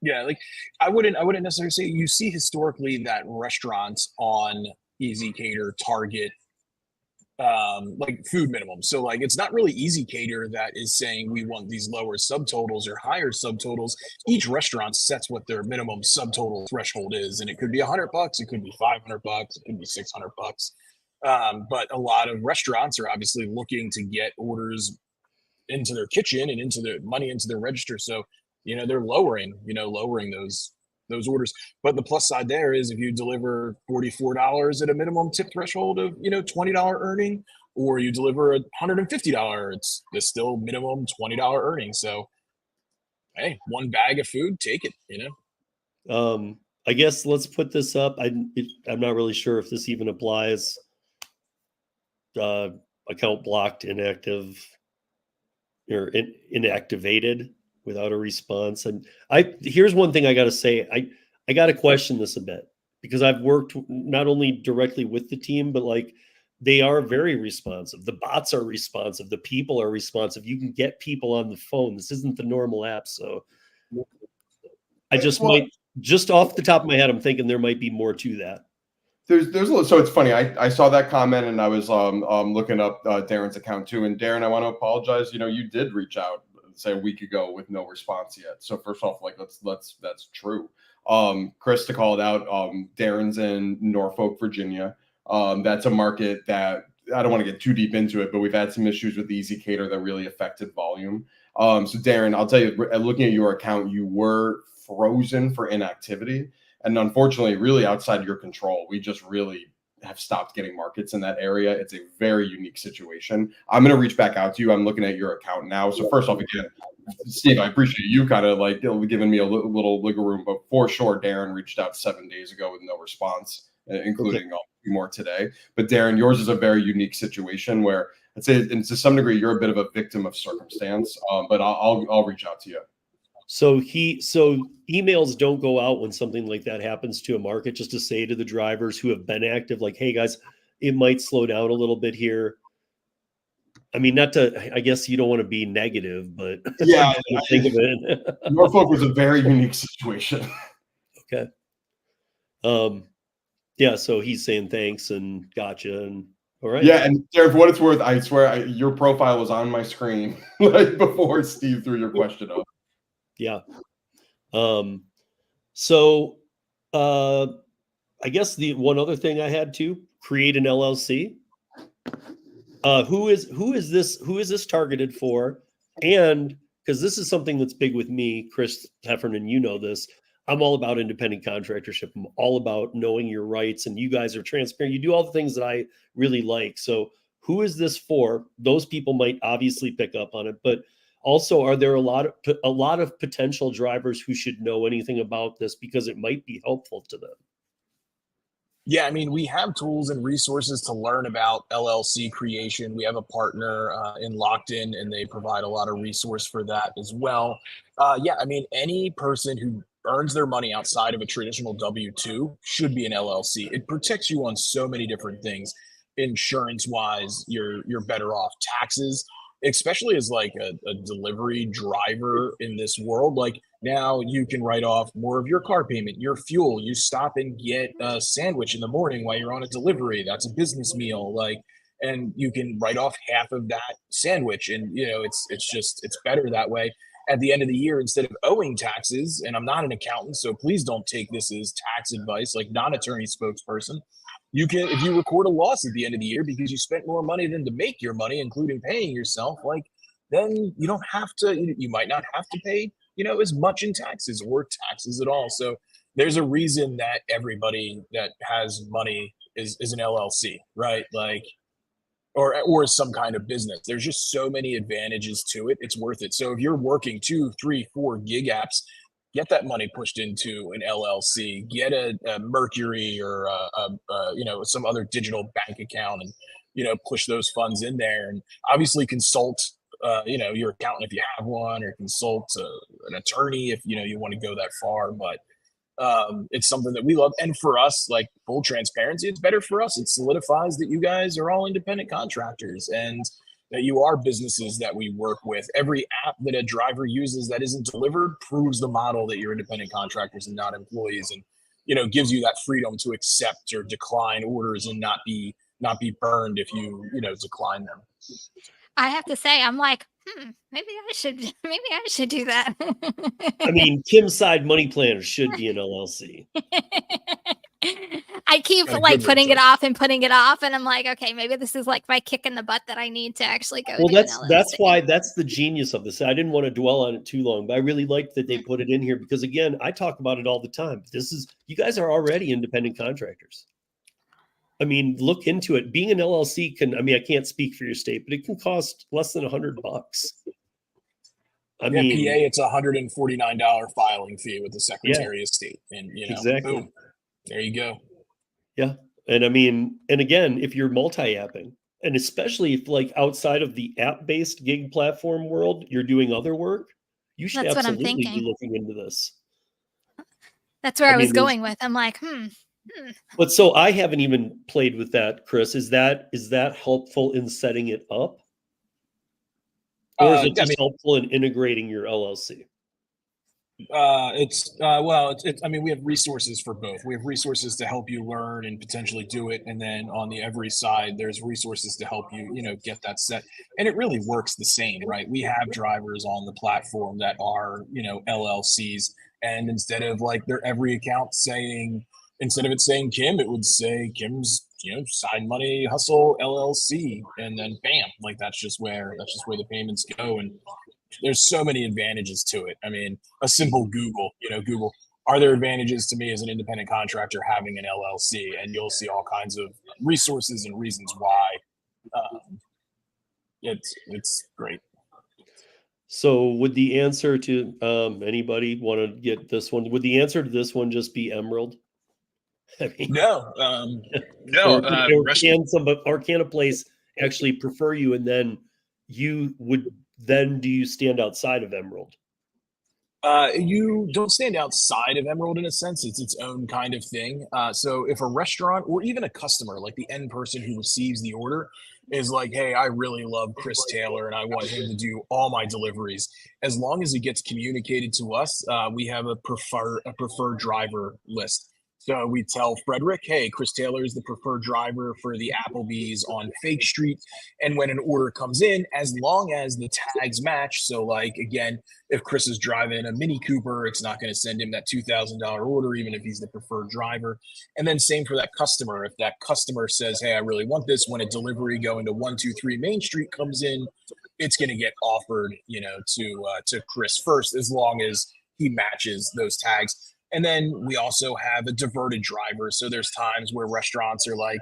yeah, like I wouldn't necessarily say you see historically that restaurants on Easy Cater target like food minimums. So like it's not really Easy Cater that is saying we want these lower subtotals or higher subtotals. Each restaurant sets what their minimum subtotal threshold is, and it could be $100, it could be $500, it could be $600. But a lot of restaurants are obviously looking to get orders into their kitchen and into their money into their register. So they're lowering those orders. But the plus side there is if you deliver $44 at a minimum tip threshold of $20 earning, or you deliver $150, it's still minimum $20 earning. So hey, one bag of food, take it. I guess let's put this up. I'm not really sure if this even applies. Account blocked, inactive, or inactivated without a response. And here's one thing I got to say. I got to question this a bit because I've worked not only directly with the team, but like they are very responsive. The bots are responsive. The people are responsive. You can get people on the phone. This isn't the normal app. So I just off the top of my head, I'm thinking there might be more to that. There's a little, so it's funny. I saw that comment and I was looking up Darren's account too. And Darren, I want to apologize. You did reach out say a week ago with no response yet. So first off, like that's true. Chris, to call it out, Darren's in Norfolk, Virginia. That's a market that I don't want to get too deep into it, but we've had some issues with Easy Cater that really affected volume. So Darren, I'll tell you, looking at your account, you were frozen for inactivity. And unfortunately, really outside of your control, we just really have stopped getting markets in that area. It's a very unique situation. I'm going to reach back out to you. I'm looking at your account now. So first off, again, Steve, I appreciate you kind of like giving me a little wiggle room, but for sure, Darren reached out 7 days ago with no response, including more today. But Darren, yours is a very unique situation where I'd say, and to some degree, you're a bit of a victim of circumstance. But I'll reach out to you. So emails don't go out when something like that happens to a market, just to say to the drivers who have been active, like, hey guys, it might slow down a little bit here. I mean, I guess you don't want to be negative, but yeah, think of it. Norfolk was a very unique situation. Okay. Yeah. So he's saying thanks and gotcha. And all right. Yeah. And Darren, for what it's worth, I swear your profile was on my screen like before Steve threw your question up. Yeah. So I guess the one other thing I had to create an LLC. Who is this targeted for? And because this is something that's big with me, Chris Heffernan, you know this. I'm all about independent contractorship. I'm all about knowing your rights, and you guys are transparent. You do all the things that I really like. So who is this for? Those people might obviously pick up on it, but also, are there a lot of potential drivers who should know anything about this because it might be helpful to them? Yeah, I mean, we have tools and resources to learn about LLC creation. We have a partner in Locked In, and they provide a lot of resource for that as well. Yeah, I mean, any person who earns their money outside of a traditional W-2 should be an LLC. It protects you on so many different things. Insurance-wise, you're better off. Taxes, especially as like a delivery driver in this world, like now you can write off more of your car payment, your fuel. You stop and get a sandwich in the morning while you're on a delivery. That's a business meal, and you can write off half of that sandwich. And it's better that way. At the end of the year, instead of owing taxes, and I'm not an accountant, so please don't take this as tax advice, like non-attorney spokesperson. You can, if you record a loss at the end of the year because you spent more money than to make your money, including paying yourself, then you don't have to, you might not have to pay, as much in taxes or taxes at all. So there's a reason that everybody that has money is an LLC, right? or some kind of business. There's just so many advantages to it. It's worth it. So if you're working 2, 3, 4 gig apps, get that money pushed into an LLC, get a Mercury or some other digital bank account, and push those funds in there, and obviously consult your accountant if you have one, or consult an attorney if you want to go that far. But it's something that we love, and for us, like, full transparency, it's better for us. It solidifies that you guys are all independent contractors and that you are businesses that we work with. Every app that a driver uses that isn't Dlivrd proves the model that you're independent contractors and not employees, and gives you that freedom to accept or decline orders and not be burned if you decline them. I have to say, I'm like, maybe I should do that. I mean, Kim's Side Money Planner should be an LLC. I keep putting it off, and I'm like, okay, maybe this is like my kick in the butt that I need to actually go. Well, that's why, that's the genius of this. I didn't want to dwell on it too long, but I really liked that they put it in here, because again, I talk about it all the time. You guys are already independent contractors. I mean, look into it. Being an LLC I can't speak for your state, but it can cost less than $100. I mean, PA, it's $149 filing fee with the Secretary of State, and exactly. Boom, there you go. Yeah, and I mean, and again, if you're multi-apping, and especially if, like, outside of the app-based gig platform world, you're doing other work, you should absolutely be looking into this. That's where I was going with. I'm like, But so I haven't even played with that, Chris. Is that helpful in setting it up? Or is it just helpful in integrating your LLC? I mean, we have resources for both. We have resources to help you learn and potentially do it. And then on the every side, there's resources to help you, get that set. And it really works the same, right? We have drivers on the platform that are, LLCs. And instead of like their every account saying, instead of it saying Kim, it would say Kim's, Side Money Hustle LLC, and then bam, like that's just where the payments go. And there's so many advantages to it. I mean, a simple Google, Google, are there advantages to me as an independent contractor having an LLC? And you'll see all kinds of resources and reasons why. It's great. So would the answer to anybody want to get this one? Would the answer to this one just be Emerald? I mean, no. Or can a place actually prefer you, and then do you stand outside of Emerald? You don't stand outside of Emerald in a sense. It's its own kind of thing. So if a restaurant or even a customer, like the end person who receives the order, is like, hey, I really love Chris Taylor and I want him to do all my deliveries, as long as it gets communicated to us, we have a preferred driver list. So we tell Frederick, hey, Chris Taylor is the preferred driver for the Applebee's on Fake Street. And when an order comes in, as long as the tags match, so like, again, if Chris is driving a Mini Cooper, it's not going to send him that $2,000 order, even if he's the preferred driver. And then same for that customer. If that customer says, hey, I really want this, when a delivery going to 123 Main Street comes in, it's going to get offered, to Chris first, as long as he matches those tags. And then we also have a diverted driver. So there's times where restaurants are like,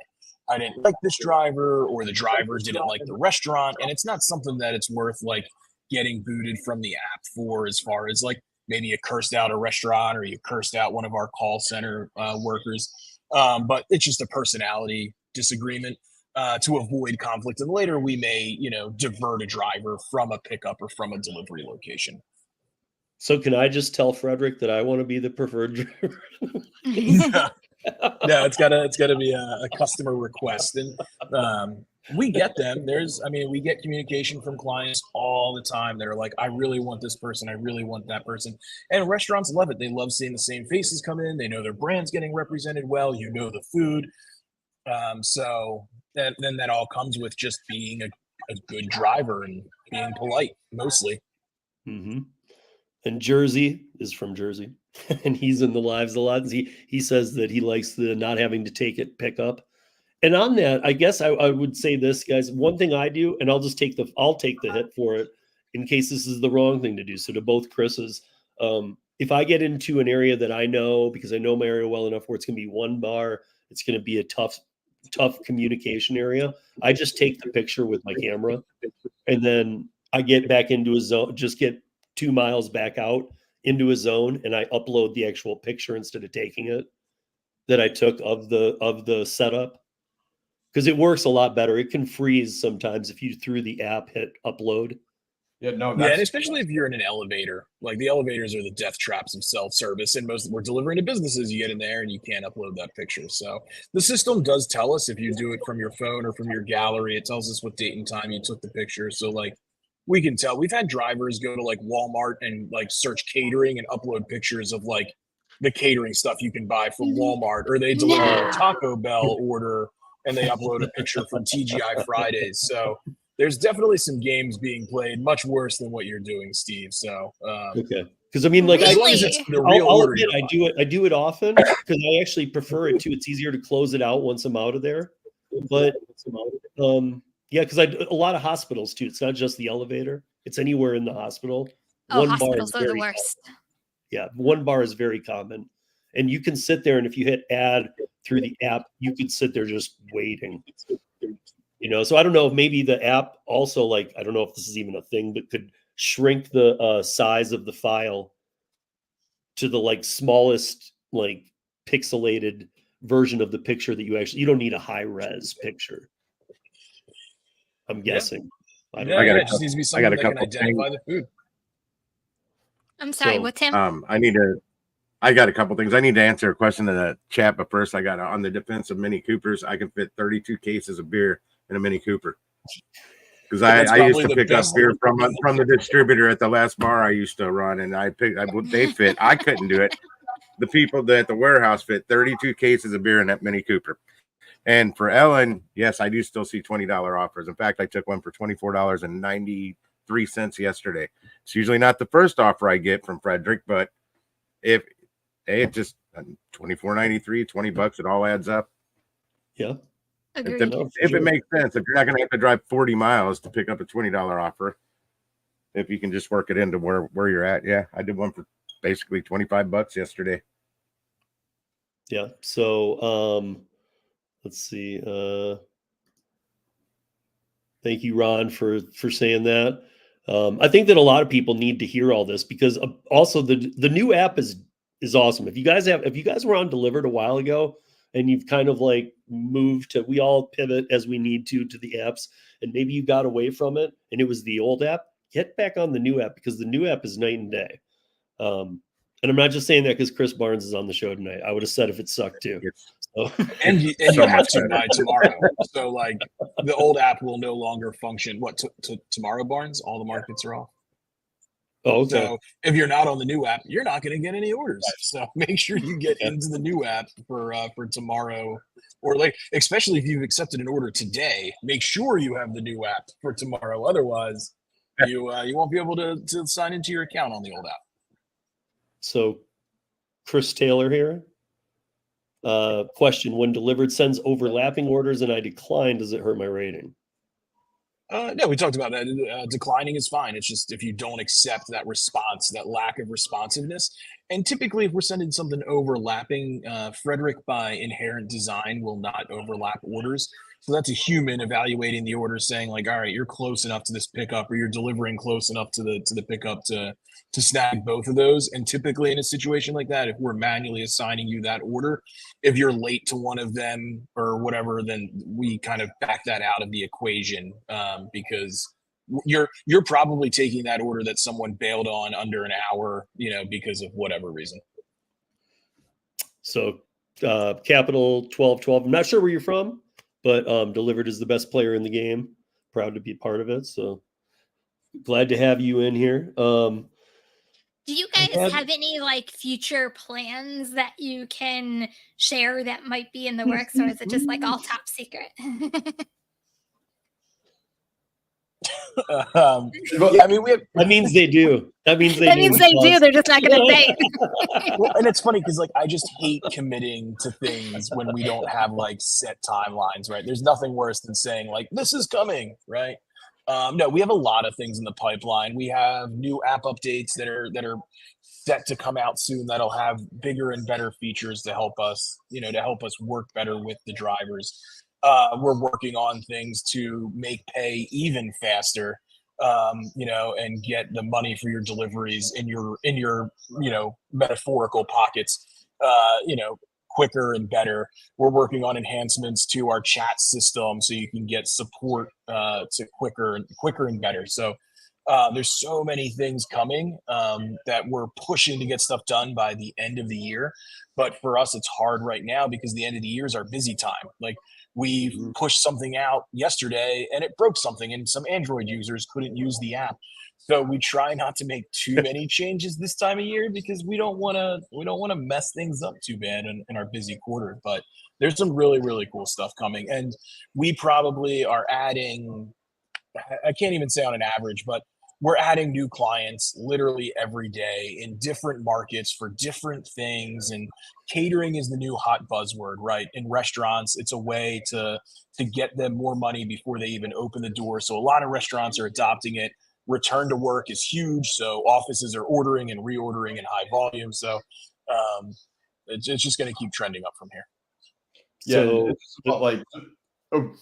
I didn't like this driver, or the driver didn't like the restaurant. And it's not something that it's worth like getting booted from the app for, as far as like maybe you cursed out a restaurant or you cursed out one of our call center workers. But it's just a personality disagreement to avoid conflict. And later we may, divert a driver from a pickup or from a delivery location. So can I just tell Frederick that I want to be the preferred driver? No, it's gotta be a customer request, and we get them. We get communication from clients all the time. They're like, I really want this person. I really want that person. And restaurants love it. They love seeing the same faces come in. They know their brand's getting represented well. The food. So then that all comes with just being a good driver and being polite, mostly. Mm-hmm. And Jersey is from Jersey, and he's in the lives a lot. He says that he likes the not having to take it pickup. And on that, I guess I would say this, guys. One thing I do, and I'll take the hit for it in case this is the wrong thing to do. So to both Chris's, if I get into an area that I know, because I know my area well enough, where it's going to be one bar, it's going to be a tough tough communication area, I just take the picture with my camera, and then I get back into a zone, just get 2 miles back out into a zone, and I upload the actual picture instead of taking it that I took of the setup, because it works a lot better. It can freeze sometimes if you through the app hit upload. Yeah, no, Yeah, that's and especially if you're in an elevator, like the elevators are the death traps of self-service, and we're delivering to businesses. You get in there and you can't upload that picture. So the system does tell us if you do it from your phone or from your gallery. It tells us what date and time you took the picture. So like we can tell. We've had drivers go to like Walmart and like search catering and upload pictures of like the catering stuff you can buy from Walmart, or they deliver No. a Taco Bell order and they upload a picture from TGI Fridays. So there's definitely some games being played much worse than what you're doing, Steve. So Okay, because I mean, like, as long Really? as it's the real I'll order, admit you're I do it often because I actually prefer it too. It's easier to close it out once I'm out of there. But yeah, because a lot of hospitals too. It's not just the elevator. It's anywhere in the hospital. Oh, One bar hospitals is are the very worst. Yeah, one bar is very common. And you can sit there, and if you hit add through the app, you could sit there just waiting. You know, so I don't know if maybe the app also, like, I don't know if this is even a thing, but could shrink the size of the file to the like smallest, like pixelated version of the picture that you don't need a high res picture. I'm guessing. I don't yeah, know. it just needs to be something that can identify the food. I'm sorry, So, what, Tim? I got a couple things. I need to answer a question in the chat, but first I got on the defense of Mini Coopers. I can fit 32 cases of beer in a Mini Cooper. Because I used to pick up beer from the distributor at the last bar I used to run, and they fit. I couldn't do it. The people at the warehouse fit 32 cases of beer in that Mini Cooper. And for Ellen, yes, I do still see $20 offers. In fact, I took one for $24.93 yesterday. It's usually not the first offer I get from Frederick, but if it just $24.93, $20, it all adds up. Yeah. Agreed. If it makes sense, if you're not going to have to drive 40 miles to pick up a $20 offer, if you can just work it into where you're at. Yeah, I did one for basically $25 yesterday. Yeah. So let's see. Thank you, Ron, for saying that. I think that a lot of people need to hear all this, because also the new app is awesome. If you guys were on Dlivrd a while ago and you've kind of like moved to, we all pivot as we need to the apps, and maybe you got away from it and it was the old app, get back on the new app, because the new app is night and day. And I'm not just saying that because Chris Barnes is on the show tonight. I would have said if it sucked too. So. And you have to by tomorrow. So like the old app will no longer function. What tomorrow, Barnes? All the markets are off. Oh, okay. So if you're not on the new app, you're not going to get any orders. So make sure you get into the new app for tomorrow, or like, especially if you've accepted an order today, make sure you have the new app for tomorrow. Otherwise, you won't be able to sign into your account on the old app. So Chris Taylor here. Question: when Dlivrd sends overlapping orders and I decline, does it hurt my rating? No, we talked about that. Declining is fine. It's just if you don't accept that response, that lack of responsiveness. And typically, if we're sending something overlapping, Frederick, by inherent design, will not overlap orders. So that's a human evaluating the order, saying like, all right, you're close enough to this pickup, or you're delivering close enough to the pickup to snag both of those. And typically in a situation like that, if we're manually assigning you that order, if you're late to one of them or whatever, then we kind of back that out of the equation, because you're probably taking that order that someone bailed on under an hour, because of whatever reason. So Capital 1212. I'm not sure where you're from, but Dlivrd is the best player in the game. Proud to be part of it. So glad to have you in here. Do you guys have any like future plans that you can share that might be in the works, or is it just like all top secret? I mean, that means they do. That means they do. They're just not going to say it. Well, and it's funny because like I just hate committing to things when we don't have like set timelines, right? There's nothing worse than saying like this is coming, right? No, we have a lot of things in the pipeline. We have new app updates that are set to come out soon that'll have bigger and better features to help us, to help us work better with the drivers. we're working on things to make pay even faster, and get the money for your deliveries in your metaphorical pockets, quicker and better. We're working on enhancements to our chat system so you can get support to quicker and better. So there's so many things coming that we're pushing to get stuff done by the end of the year. But for us, it's hard right now because the end of the year is our busy time. Like we pushed something out yesterday and it broke something and some Android users couldn't use the app. So we try not to make too many changes this time of year because we don't want to mess things up too bad in our busy quarter. But there's some really, really cool stuff coming. And we probably are adding, I can't even say on an average, but we're adding new clients literally every day in different markets for different things. And catering is the new hot buzzword, right? In restaurants, it's a way to get them more money before they even open the door. So a lot of restaurants are adopting it. Return to work is huge. So offices are ordering and reordering in high volume. So it's just going to keep trending up from here. Yeah, So it's about like,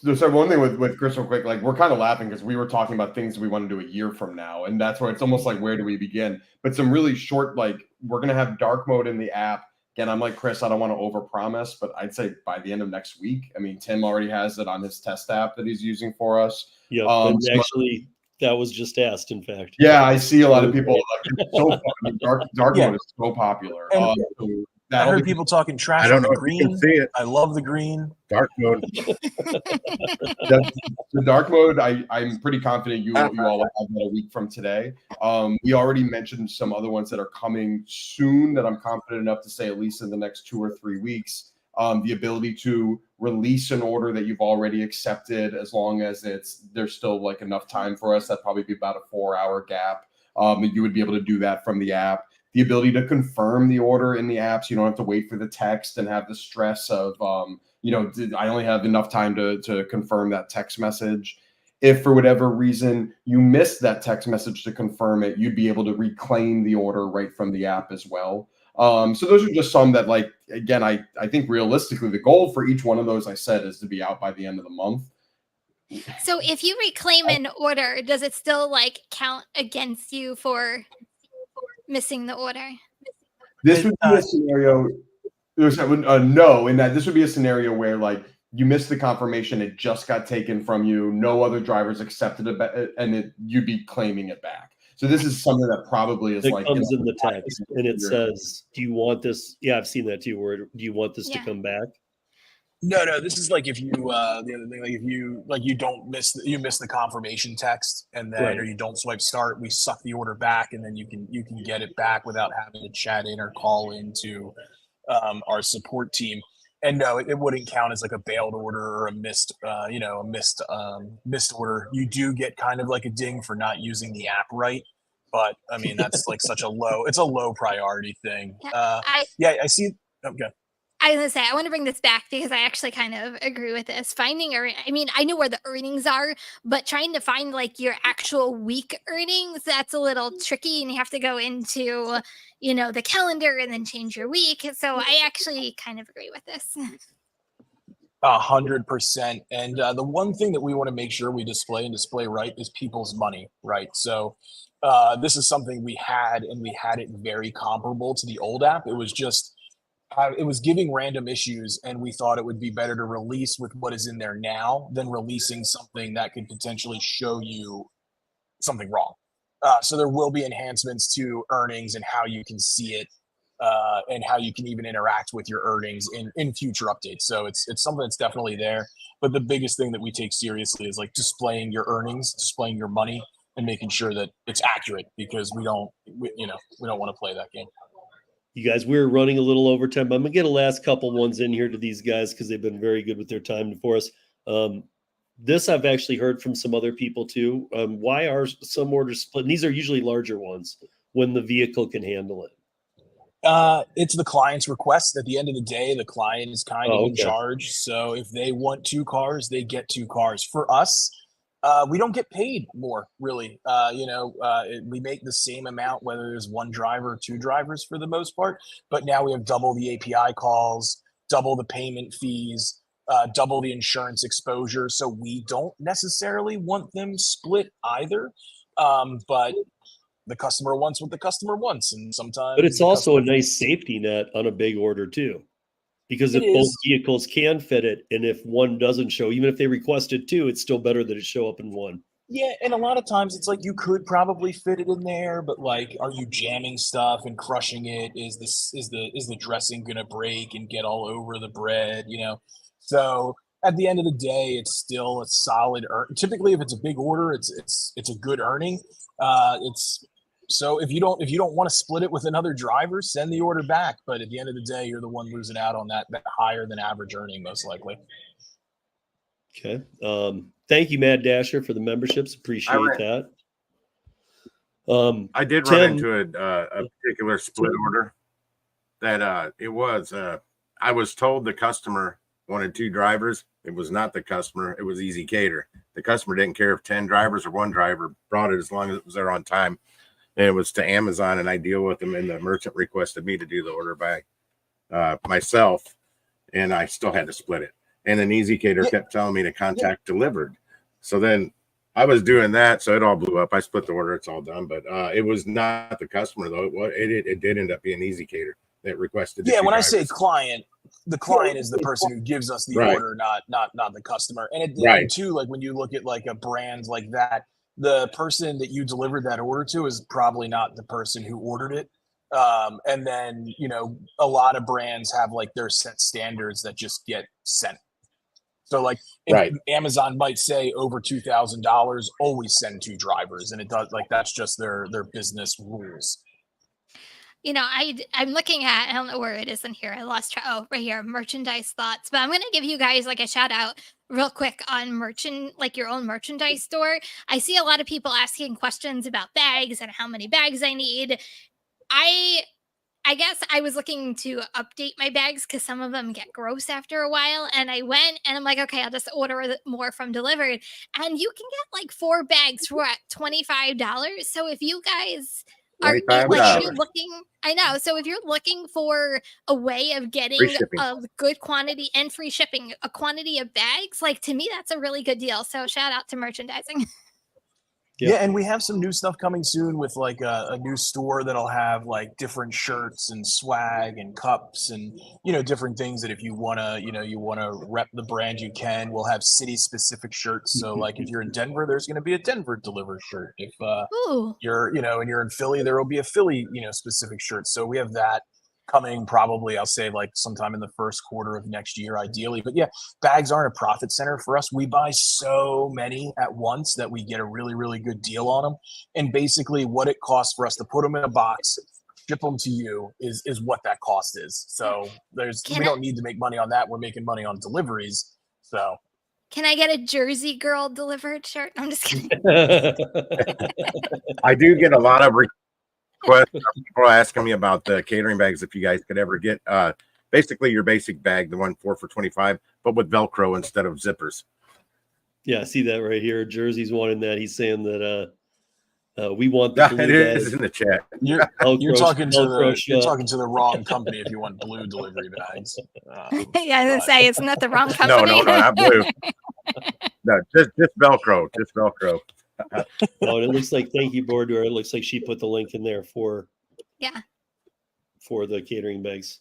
so one thing with Chris real quick, like we're kind of laughing because we were talking about things we want to do a year from now, and that's where it's almost like where do we begin? But some really short, like we're gonna have dark mode in the app. Again, I'm like Chris, I don't want to overpromise, but I'd say by the end of next week. I mean, Tim already has it on his test app that he's using for us. yeah, and actually that was just asked, in fact. Yeah, I see a lot of people like it's so fun. Dark mode is so popular. And So I heard people talking trash I don't on know the if you green. can see it. I love the green. Dark mode. The dark mode, I'm pretty confident you all will have that a week from today. We already mentioned some other ones that are coming soon that I'm confident enough to say at least in the next 2 or 3 weeks. The ability to release an order that you've already accepted as long as there's still like enough time for us. That'd probably be about a 4-hour gap. You would be able to do that from the app. The ability to confirm the order in the apps. You don't have to wait for the text and have the stress of, I only have enough time to confirm that text message. If for whatever reason you missed that text message to confirm it, you'd be able to reclaim the order right from the app as well. So those are just some that, like, again, I think realistically the goal for each one of those I said is to be out by the end of the month. So if you reclaim an order, does it still like count against you for missing the order? This would be a scenario. No, in that this would be a scenario where like you missed the confirmation, it just got taken from you, no other drivers accepted it, and you'd be claiming it back. So this is something that probably is It like comes in the text and it says, "Do you want this?" Yeah, I've seen that too. Where do you want this to come back? No. This is like if you the other thing, like if you miss the confirmation text and then or you don't swipe start, we suck the order back and then you can get it back without having to chat in or call into our support team. And no, it wouldn't count as like a bailed order or a missed order. You do get kind of like a ding for not using the app right. But I mean, that's like it's a low priority thing. I see. Okay. I was gonna say I want to bring this back because I actually kind of agree with this. I mean, I know where the earnings are, but trying to find like your actual week earnings, that's a little tricky, and you have to go into, the calendar and then change your week. So I actually kind of agree with this. 100%. And the one thing that we want to make sure we display right is people's money, right? So this is something we had it very comparable to the old app. It was just it was giving random issues, and we thought it would be better to release with what is in there now than releasing something that could potentially show you something wrong. So there will be enhancements to earnings and how you can see it, and how you can even interact with your earnings in future updates. So it's something that's definitely there. But the biggest thing that we take seriously is like displaying your earnings, displaying your money, and making sure that it's accurate, because we don't want to play that game. You guys, we're running a little overtime, but I'm gonna get a last couple ones in here to these guys because they've been very good with their time for us. This I've actually heard from some other people too. Why are some orders split? And these are usually larger ones when the vehicle can handle it. It's the client's request. At the end of the day, the client is kind of in charge. So if they want 2 cars, they get 2 cars. For us, we don't get paid more, really. We make the same amount whether there's 1 driver or 2 drivers for the most part. But now we have double the API calls, double the payment fees. double the insurance exposure. So we don't necessarily want them split either. But the customer wants what the customer wants, and sometimes. But it's the also a customer- nice safety net on a big order too, because if It both is. vehicles can fit it, and if one doesn't show, even if they requested two, it's still better that it show up in one. Yeah, and a lot of times it's like you could probably fit it in there, but like, are you jamming stuff and crushing it? Is the dressing gonna break and get all over the bread? You know, so at the end of the day, it's still a solid earn. Typically, if it's a big order, it's a good earning. It's so if you don't want to split it with another driver, send the order back. But at the end of the day, you're the one losing out on that higher than average earning, most likely. Okay. Thank you, Mad Dasher, for the memberships. Appreciate that. I did Tim, run into a particular split order that it was. I was told the customer wanted two drivers. It was not the customer. It was Easy Cater. The customer didn't care if 10 drivers or one driver brought it as long as it was there on time. And it was to Amazon, and I deal with them, and the merchant requested me to do the order by myself, and I still had to split it. And then Easy Cater kept telling me to contact Dlivrd. So then I was doing that, so it all blew up. I split the order; it's all done. But it was not the customer though. It did end up being Easy Cater that requested. Yeah, when I say client, the client is the person who gives us the order, not the customer. And and too, like when you look at like a brand like that, the person that you delivered that order to is probably not the person who ordered it. And then, you know, a lot of brands have like their set standards that just get sent. So like if Amazon might say over $2,000, always send two drivers. And it does, like, that's just their business rules. You know, I'm looking at, I don't know where it is in here. I lost track. Oh, right here, merchandise thoughts. But I'm going to give you guys like a shout out real quick on like your own merchandise store. I see a lot of people asking questions about bags and how many bags I need. I guess I was looking to update my bags because some of them get gross after a while. And I went and I'm like, okay, I'll just order more from Dlivrd. And you can get like 4 bags for $25. So if you guys are like, if you're looking, I know. So if you're looking for a way of getting a good quantity and free shipping, a quantity of bags, like to me, that's a really good deal. So shout out to merchandising. Yeah, and we have some new stuff coming soon with like a new store that'll have like different shirts and swag and cups and, you know, different things that if you want to, you know, you want to rep the brand, you can. We'll have city specific shirts. So like if you're in Denver, there's going to be a Denver Dlivrd shirt. If you're, you know, and you're in Philly, there will be a Philly, you know, specific shirt. So we have that coming probably, I'll say like sometime in the first quarter of next year, ideally. But yeah, bags aren't a profit center for us. We buy so many at once that we get a really, really good deal on them. And basically what it costs for us to put them in a box, ship them to you is what that cost is. So we don't need to make money on that. We're making money on deliveries. So can I get a Jersey Girl Dlivrd shirt? I'm just kidding. I do get a lot of people asking me about the catering bags. If you guys could ever get basically your basic bag, the 1 4 for $25, but with Velcro instead of zippers. Yeah, I see that right here. Jersey's wanting that. He's saying that we want the blue it is in the chat. You're talking to the wrong company if you want blue delivery bags. Yeah, I was gonna say it's not the wrong company. No, not blue. No, just Velcro. Just Velcro. No, and it looks like, thank you, board. It looks like she put the link in there for the catering bags.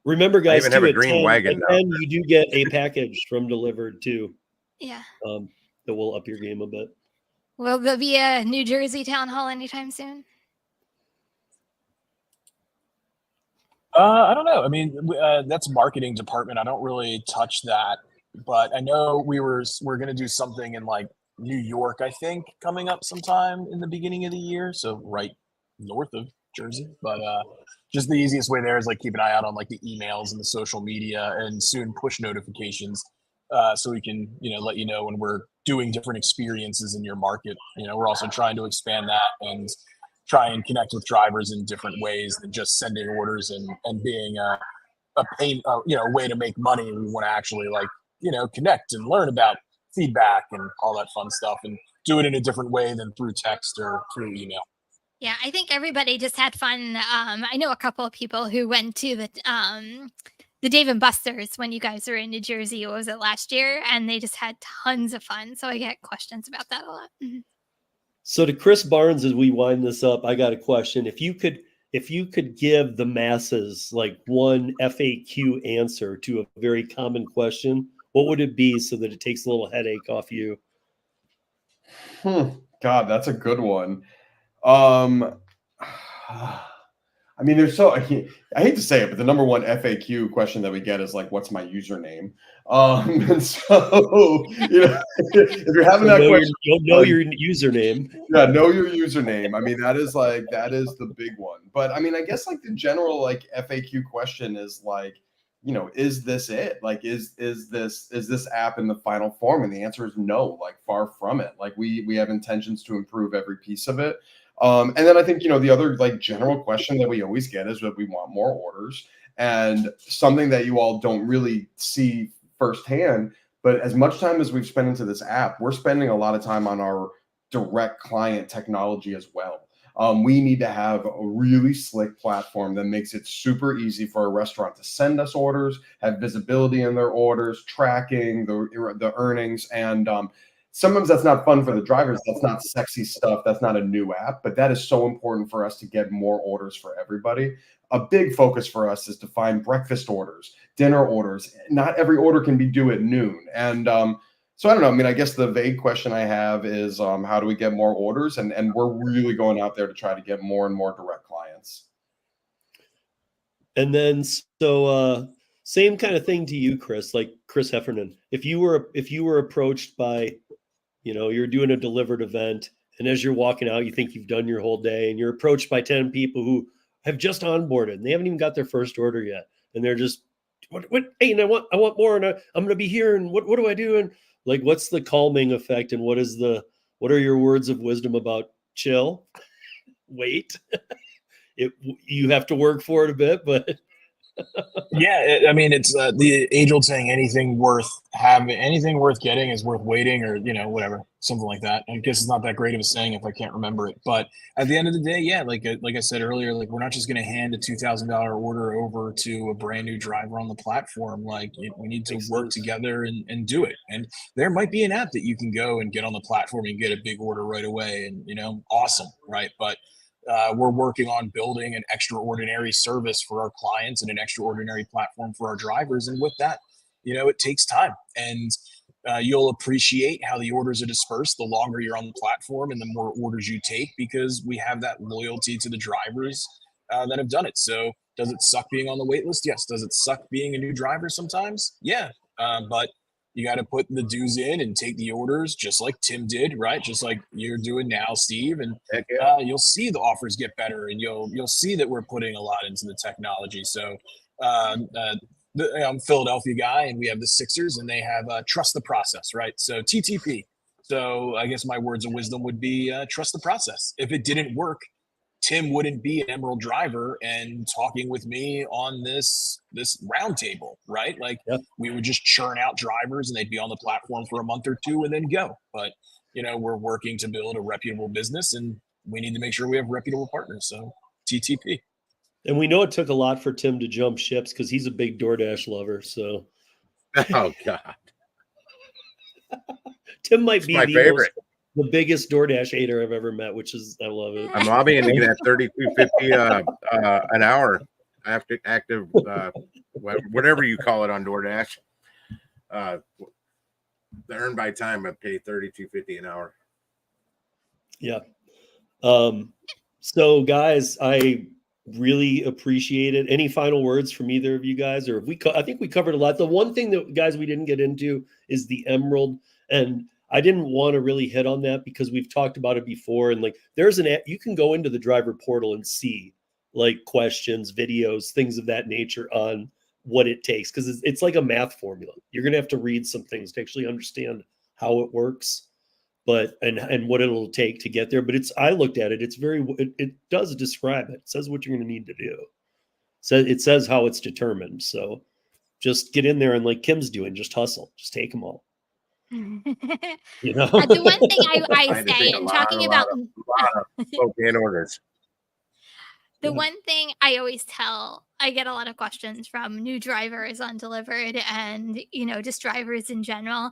Remember, guys, I even have a green wagon now. And you do get a package from Dlivrd too. Yeah. That will up your game a bit. Will there be a New Jersey town hall anytime soon? I don't know. I mean, that's marketing department. I don't really touch that, but I know we're going to do something in like New York, I think, coming up sometime in the beginning of the year. So right north of Jersey, but just the easiest way there is like keep an eye out on like the emails and the social media and soon push notifications. So we can, you know, let you know when we're doing different experiences in your market. You know, we're also trying to expand that and try and connect with drivers in different ways than just sending orders and being a way to make money. We want to actually like, you know, connect and learn about feedback and all that fun stuff and do it in a different way than through text or through email. Yeah, I think everybody just had fun. I know a couple of people who went to the the Dave & Buster's when you guys were in New Jersey. What was it, last year? And they just had tons of fun. So I get questions about that a lot. So to Chris Barnes, as we wind this up, I got a question. If you could give the masses like one FAQ answer to a very common question, what would it be so that it takes a little headache off you? God, that's a good one. I mean, I hate to say it, but the number one FAQ question that we get is like, what's my username? And so, if you're having that question, you'll know your username. Yeah, know your username. I mean, that is the big one. But I mean, I guess like the general like FAQ question is like, is this it? Like, is this app in the final form? And the answer is no, like far from it. Like we have intentions to improve every piece of it. And then I think, the other like general question that we always get is that we want more orders, and something that you all don't really see firsthand. But as much time as we've spent into this app, we're spending a lot of time on our direct client technology as well. We need to have a really slick platform that makes it super easy for a restaurant to send us orders, have visibility in their orders, tracking the earnings. And sometimes that's not fun for the drivers. That's not sexy stuff. That's not a new app, but that is so important for us to get more orders for everybody. A big focus for us is to find breakfast orders, dinner orders. Not every order can be due at noon. And so I don't know. I mean, I guess the vague question I have is how do we get more orders? And we're really going out there to try to get more and more direct clients. And then, so same kind of thing to you, Chris, like Chris Heffernan. If you were approached by, you're doing a Dlivrd event, and as you're walking out, you think you've done your whole day, and you're approached by 10 people who have just onboarded, and they haven't even got their first order yet, and they're just, what? Hey, and I want more, and I'm going to be here, and what do I do? And like, what's the calming effect, and what are your words of wisdom about chill, wait? You have to work for it a bit, but Yeah, I mean, it's the age-old saying: anything worth getting is worth waiting, or whatever, something like that. I guess it's not that great of a saying if I can't remember it. But at the end of the day, yeah, like I said earlier, like we're not just going to hand a $2,000 order over to a brand new driver on the platform. Like we need to work together and do it. And there might be an app that you can go and get on the platform and get a big order right away, and awesome, right? But we're working on building an extraordinary service for our clients and an extraordinary platform for our drivers. And with that, it takes time. And you'll appreciate how the orders are dispersed the longer you're on the platform and the more orders you take, because we have that loyalty to the drivers that have done it. So does it suck being on the wait list? Yes. Does it suck being a new driver sometimes? Yeah. But you got to put the dues in and take the orders, just like Tim did, right? Just like you're doing now, Steve. And you'll see the offers get better, and you'll see that we're putting a lot into the technology. So I'm a Philadelphia guy, and we have the Sixers, and they have trust the process, right? So TTP. So I guess my words of wisdom would be trust the process. If it didn't work, Tim wouldn't be an Emerald driver and talking with me on this roundtable, right? Like we would just churn out drivers and they'd be on the platform for a month or two and then go. But, we're working to build a reputable business, and we need to make sure we have reputable partners. So TTP. And we know it took a lot for Tim to jump ships because he's a big DoorDash lover. So, oh God, Tim might be my favorite. The biggest DoorDash hater I've ever met, which is, I love it. I'm lobbying to get at $32.50 an hour after active, whatever you call it on DoorDash. The earn by time, I pay $32.50 an hour. Yeah. So guys, I really appreciate it. Any final words from either of you guys? Or I think we covered a lot. The one thing that, guys, we didn't get into is the Emerald, and I didn't want to really hit on that because we've talked about it before. And like, there's an app, you can go into the driver portal and see like questions, videos, things of that nature on what it takes. Cause it's like a math formula. You're going to have to read some things to actually understand how it works, and what it'll take to get there. But I looked at it. It does describe it. It says what you're going to need to do. So it says how it's determined. So just get in there and like Kim's doing, just hustle, just take them all. The one thing I say, and talking about spokane orders. The one thing I always tell, I get a lot of questions from new drivers on Dlivrd and, just drivers in general.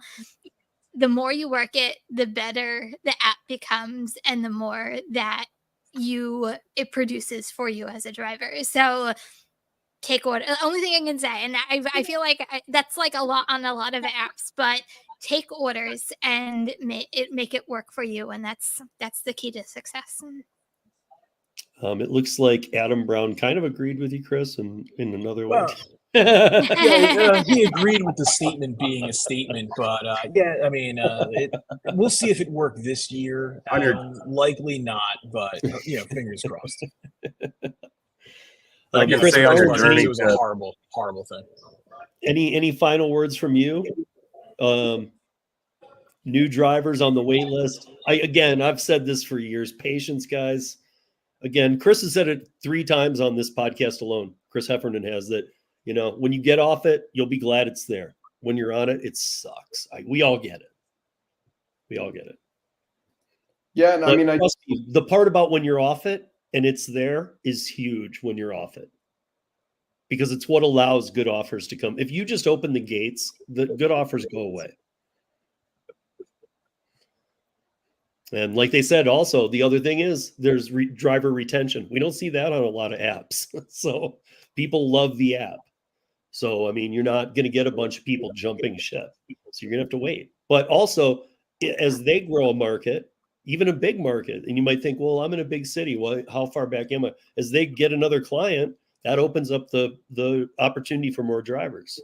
The more you work it, the better the app becomes and the more that it produces for you as a driver. So take order. The only thing I can say, and I feel like that's like a lot on a lot of apps, but take orders and make it work for you, and that's the key to success. It looks like Adam Brown kind of agreed with you, Chris, in another way. Well, yeah, he agreed with the statement being a statement, but we'll see if it worked this year. Likely not, but fingers crossed. I can Chris say on your Barnes, journey, it was a horrible, horrible thing. Any final words from you? New drivers on the wait list. I've said this for years. Patience, guys. Again, Chris has said it 3 times on this podcast alone. Chris Heffernan has that. When you get off it, you'll be glad it's there. When you're on it, it sucks. We all get it. Yeah, and the part about when you're off it and it's there is huge when you're off it, because it's what allows good offers to come. If you just open the gates, the good offers go away. And like they said, also, the other thing is there's driver retention. We don't see that on a lot of apps. So people love the app. So, you're not going to get a bunch of people jumping ship. So you're going to have to wait. But also, as they grow a market, even a big market, and you might think, well, I'm in a big city. Well, how far back am I? As they get another client, that opens up the opportunity for more drivers.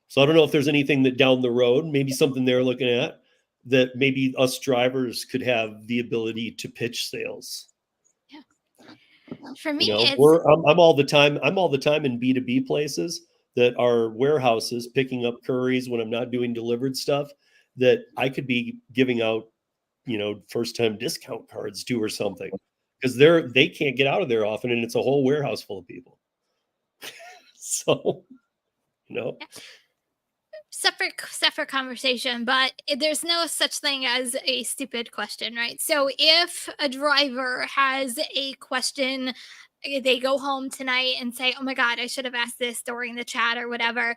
So I don't know if there's anything that down the road, maybe something they're looking at, that maybe us drivers could have the ability to pitch sales. Yeah. For me, I'm all the time in B2B places that are warehouses picking up curries when I'm not doing Dlivrd stuff, that I could be giving out, first time discount cards to or something, because they can't get out of there often, and it's a whole warehouse full of people. So, separate conversation, but there's no such thing as a stupid question, right? So if a driver has a question, they go home tonight and say, oh my God, I should have asked this during the chat or whatever,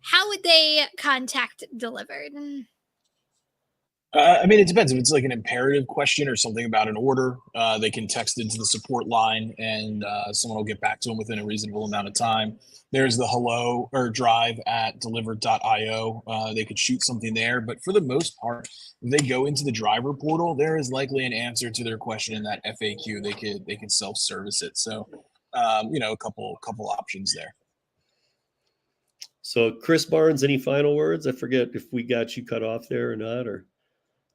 how would they contact Dlivrd? It depends. If it's like an imperative question or something about an order, they can text into the support line and someone will get back to them within a reasonable amount of time. There's the hello or drive at dlivrd.io. They could shoot something there. But for the most part, if they go into the driver portal, there is likely an answer to their question in that FAQ. They could self-service it. So, a couple options there. So Chris Barnes, any final words? I forget if we got you cut off there or not, or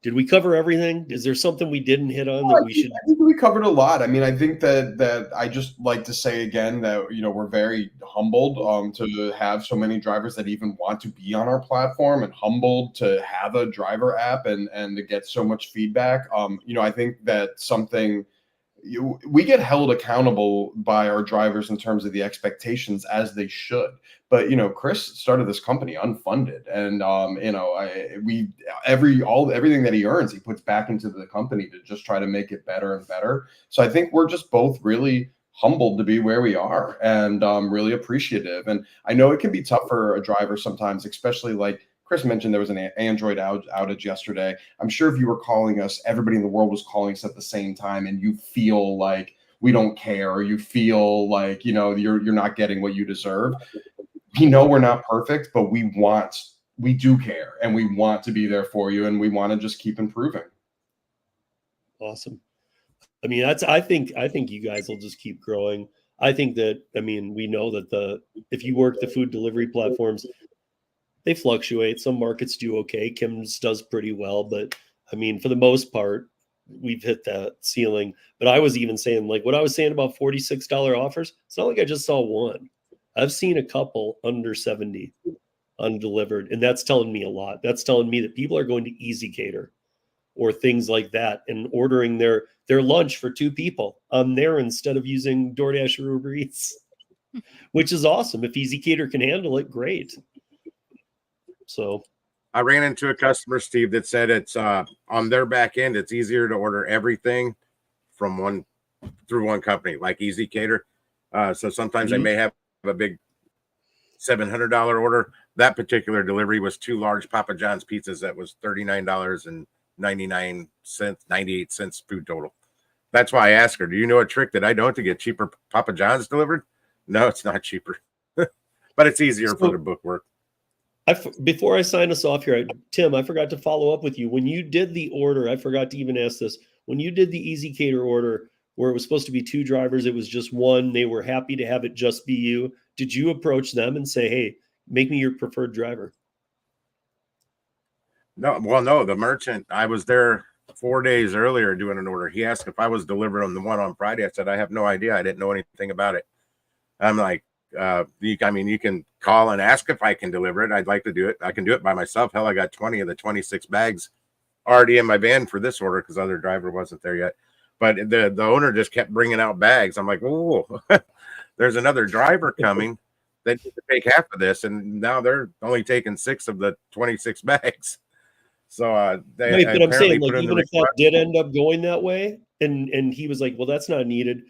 did we cover everything? Is there something we didn't hit on that we should? I think we covered a lot. I think that I just like to say again that, we're very humbled to have so many drivers that even want to be on our platform, and humbled to have a driver app and to get so much feedback. I think that something we get held accountable by our drivers in terms of the expectations, as they should. But Chris started this company unfunded, and everything that he earns, he puts back into the company to just try to make it better and better. So I think we're just both really humbled to be where we are, and really appreciative. And I know it can be tough for a driver sometimes, especially like Chris mentioned, there was an Android outage yesterday. I'm sure if you were calling us, everybody in the world was calling us at the same time, and you feel like we don't care, or you feel like, you're not getting what you deserve. We know we're not perfect, but we do care, and we want to be there for you, and we want to just keep improving. Awesome. I think you guys will just keep growing. I think that, we know that if you work the food delivery platforms, they fluctuate. Some markets do okay. Kim's does pretty well, but for the most part, we've hit that ceiling. But I was even saying, like what I was saying about $46 offers, it's not like I just saw one. I've seen a couple under 70 on Dlivrd, and that's telling me a lot. That's telling me that people are going to Easy Cater or things like that and ordering their lunch for 2 people on there instead of using DoorDash or Uber Eats, which is awesome. If Easy Cater can handle it, great. So I ran into a customer, Steve, that said it's on their back end, it's easier to order everything from one through one company, like Easy Cater. So sometimes they Mhm. may have a big $700 order. That particular delivery was 2 large Papa John's pizzas. That was $39.99, 98 cents food total. That's why I asked her, do you know a trick that I don't to get cheaper Papa John's delivered? No, it's not cheaper, but it's easier for the book work. Before I sign us off here, Tim, I forgot to follow up with you. When you did the order, I forgot to even ask this. When you did the Easy Cater order, where it was supposed to be 2 drivers, it was just one. They were happy to have it just be you. Did you approach them and say, hey, make me your preferred driver? No, well, no, the merchant, I was there 4 days earlier doing an order. He asked if I was delivering the one on Friday. I said, I have no idea. I didn't know anything about it. I'm like, you can call and ask if I can deliver it. I'd like to do it. I can do it by myself. Hell, I got 20 of the 26 bags already in my van for this order because other driver wasn't there yet. But the owner just kept bringing out bags. I'm like, oh, there's another driver coming. They need to take half of this, and now they're only taking 6 of the 26 bags. So they Right, but I'm saying, put like, in even if that did end up going that way, and he was like, well, that's not needed.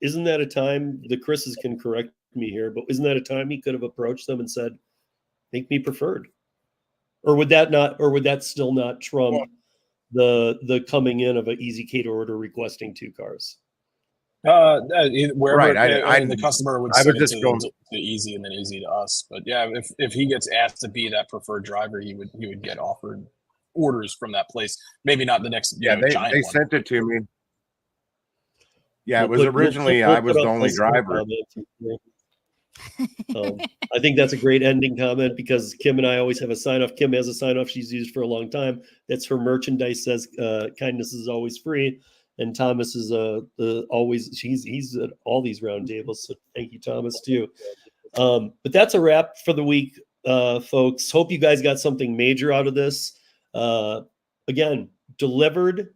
Isn't that a time, the Chris's can correct me here, but isn't that a time he could have approached them and said, make me preferred? Or would that still not trump the coming in of an Easy Cater order requesting 2 cars? Wherever right. the customer would I send was it just going to Easy and then Easy to us. But yeah, if he gets asked to be that preferred driver, he would get offered orders from that place. Maybe not the next giant they one. sent it to me. Yeah, it was originally I was the only driver. I think that's a great ending comment because Kim and I always have a sign off. Kim has a sign off she's used for a long time. That's her merchandise says kindness is always free. And Thomas is always he's at all these roundtables. So thank you, Thomas, too. But that's a wrap for the week, folks. Hope you guys got something major out of this. Again, Dlivrd,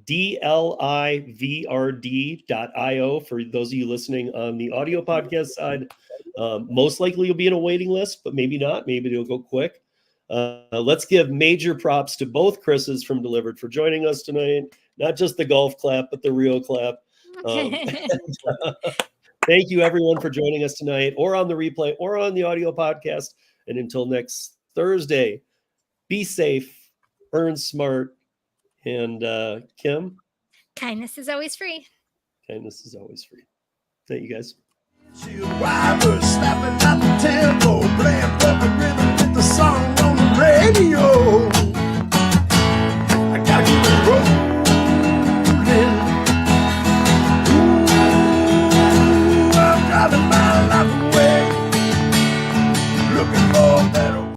DLIVRD.io for those of you listening on the audio podcast side. Most likely you'll be in a waiting list, but maybe not. Maybe it'll go quick. Let's give major props to both Chris's from Dlivrd for joining us tonight. Not just the golf clap, but the real clap. Thank you, everyone, for joining us tonight or on the replay or on the audio podcast. And until next Thursday, be safe, earn smart, and Kim? Kindness is always free. Kindness is always free. Thank you, guys. She a wiper, slapping out